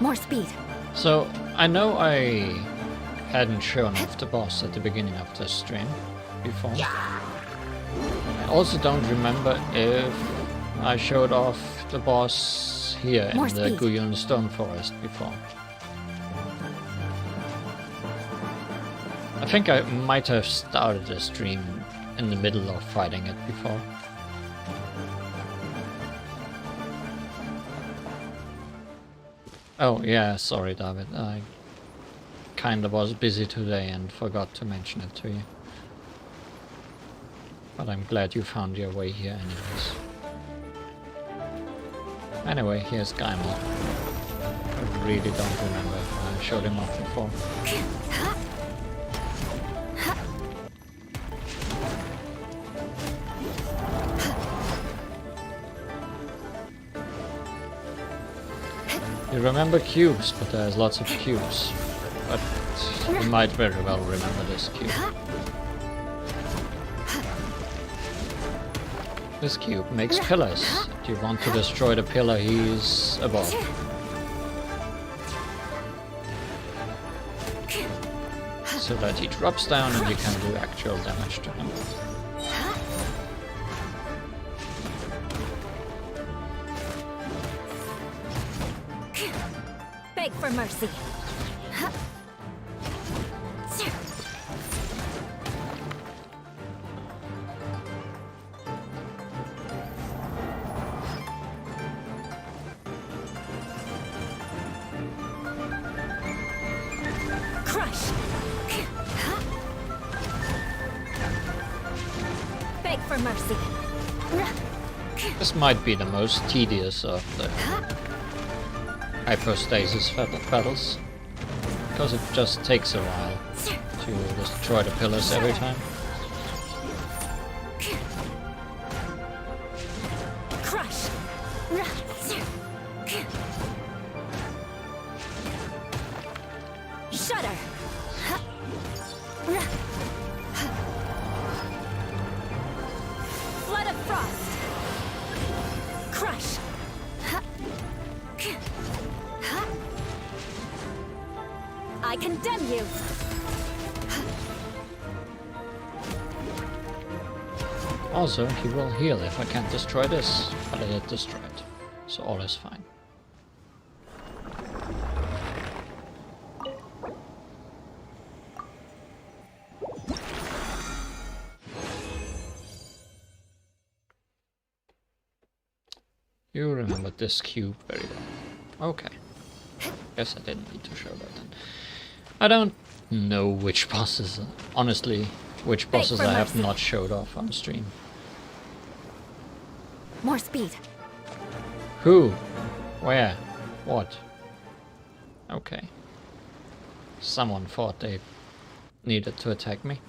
More speed. So, I know I hadn't shown off the boss at the beginning of the stream before. I also don't remember if I showed off the boss here in the Guyun Stone Forest before. I think I might have started the stream in the middle of fighting it before. Oh yeah, sorry David, I kinda was busy today and forgot to mention it to you. But I'm glad you found your way here anyways. Anyway, here's Gaimel. I really don't remember if I showed him off before. You remember cubes, but there's lots of cubes. But you might very well remember this cube. This cube makes pillars. Do you want to destroy the pillar he's above? So that he drops down and you can do actual damage to him. Beg for mercy. Crush. mercy. This might be the most tedious of the hypostasis battles, because it just takes a while to destroy the pillars every time. Crush. Shudder. Flood of frost. Crush. I condemn you. Also, he will heal if I can't destroy this, but I did destroy it, so all is fine. You remembered this cube very well. Okay. Guess I didn't need to show that then. I don't know which bosses, honestly, which bosses I have not showed off on stream. More speed. Who? Where? What? Okay. Someone thought they needed to attack me.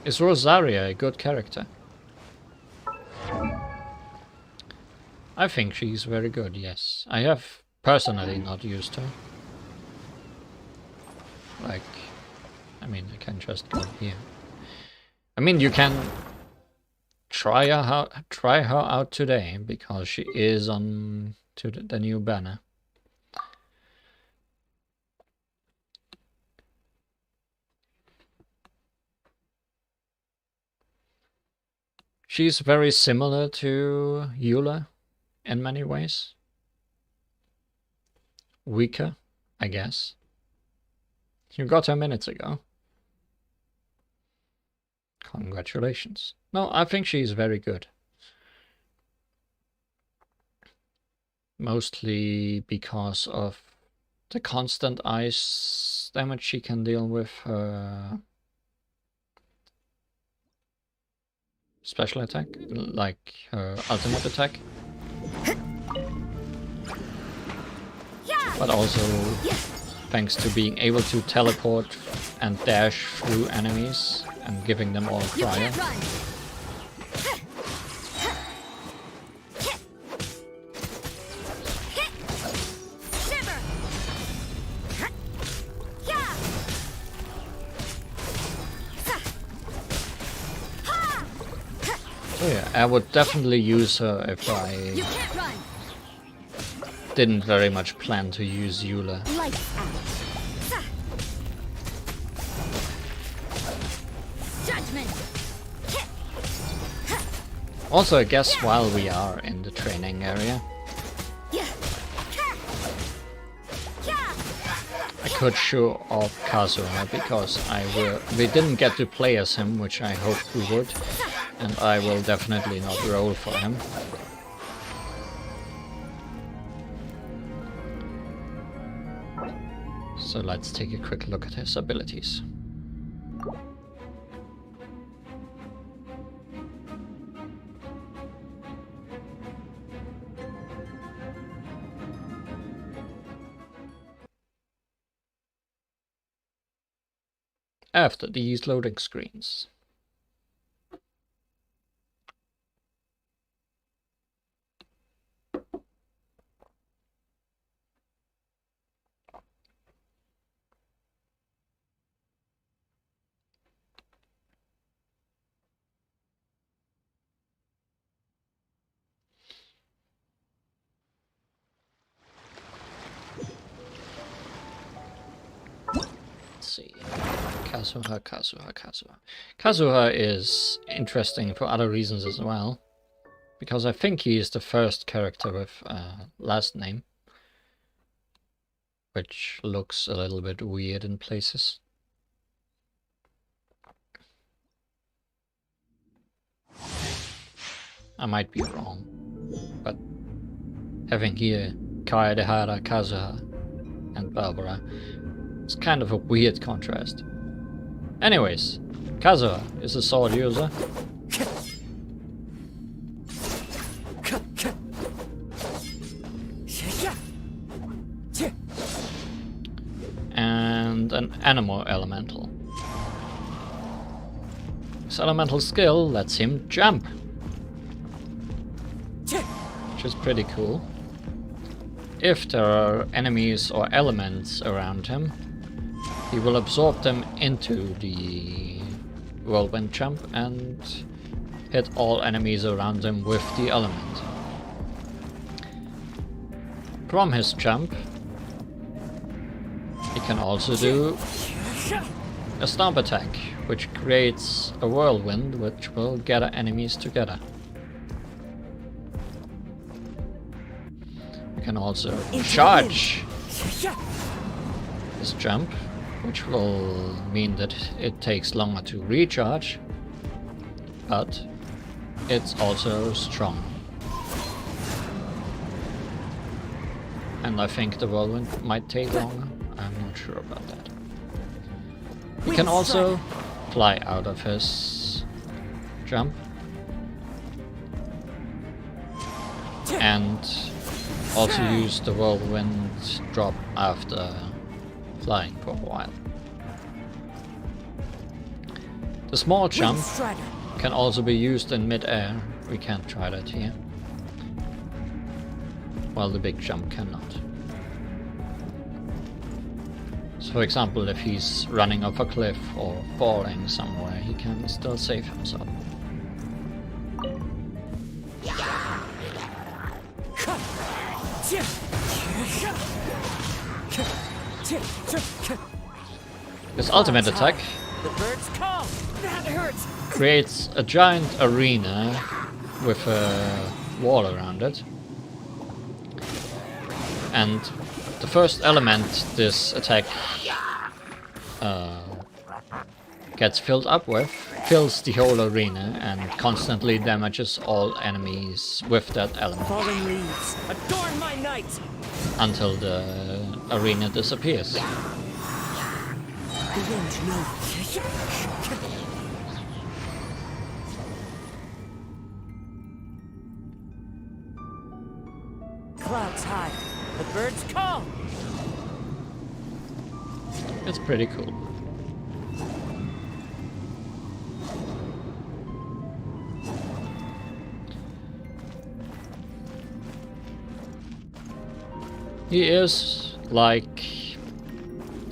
Is Rosaria a good character? I think she's very good, yes. I have personally not used her. Like, I mean, I can just go here. I mean, you can try her out today, because she is on to the new banner. She's very similar to Eula in many ways. Weaker, I guess. You got her minutes ago. Congratulations. No, I think she's very good. Mostly because of the constant ice damage she can deal with her special attack, like her ultimate attack. But also thanks to being able to teleport and dash through enemies and giving them all cryo. So yeah, I would definitely use her if I didn't very much plan to use Eula. Also, I guess while we are in the training area, I could show off Kazuha, because we didn't get to play as him, which I hoped we would, and I will definitely not roll for him. So let's take a quick look at his abilities. After these loading screens. See. Kazuha is interesting for other reasons as well, because I think he is the first character with last name, which looks a little bit weird in places. I might be wrong, but having here Kaedehara, Kazuha, and Barbara, it's kind of a weird contrast. Anyways, Kazuha is a sword user. And an animal elemental. His elemental skill lets him jump, which is pretty cool. If there are enemies or elements around him, he will absorb them into the whirlwind jump and hit all enemies around him with the element. From his jump, he can also do a stomp attack, which creates a whirlwind which will gather enemies together. You can also charge his jump, which will mean that it takes longer to recharge, but it's also strong. And I think the whirlwind might take longer. I'm not sure about that. He can also fly out of his jump and also use the whirlwind drop after flying for a while. The small jump can also be used in mid-air. We can't try that here, while the big jump cannot. So for example, if he's running off a cliff or falling somewhere, he can still save himself. His ultimate attack creates a giant arena with a wall around it. And the first element this attack gets filled up with fills the whole arena and constantly damages all enemies with that element. Fallen leaves, adorn my night! Until the arena disappears. The wind knows. Clouds high, the birds call. It's pretty cool. He is, like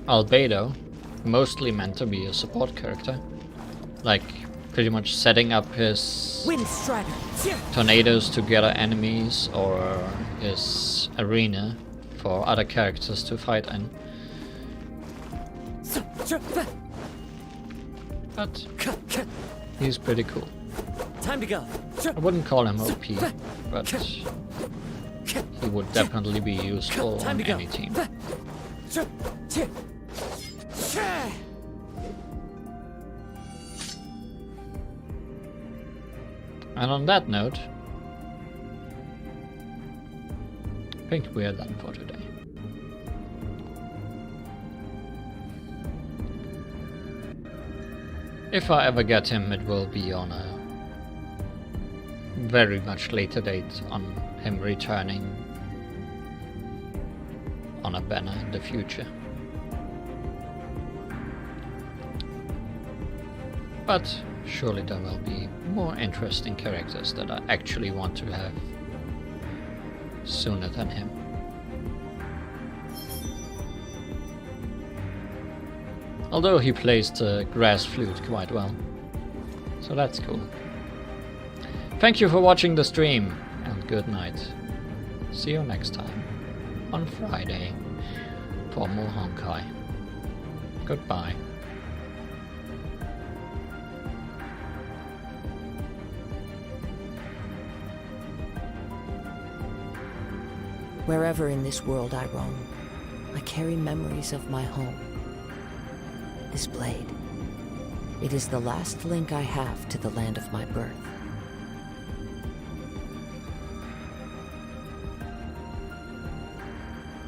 Albedo, mostly meant to be a support character. Like, pretty much setting up his tornadoes to gather enemies, or his arena for other characters to fight in. But he's pretty cool. Time to go. I wouldn't call him OP, but he would definitely be useful on any team. And on that note, I think we are done for today. If I ever get him, it will be on a very much later date, on him returning on a banner in the future. But surely there will be more interesting characters that I actually want to have sooner than him. Although he plays the grass flute quite well, so that's cool. Thank you for watching the stream, and good night. See you next time on Friday for more Honkai. Goodbye. Wherever in this world I roam, I carry memories of my home. This blade, it is the last link I have to the land of my birth.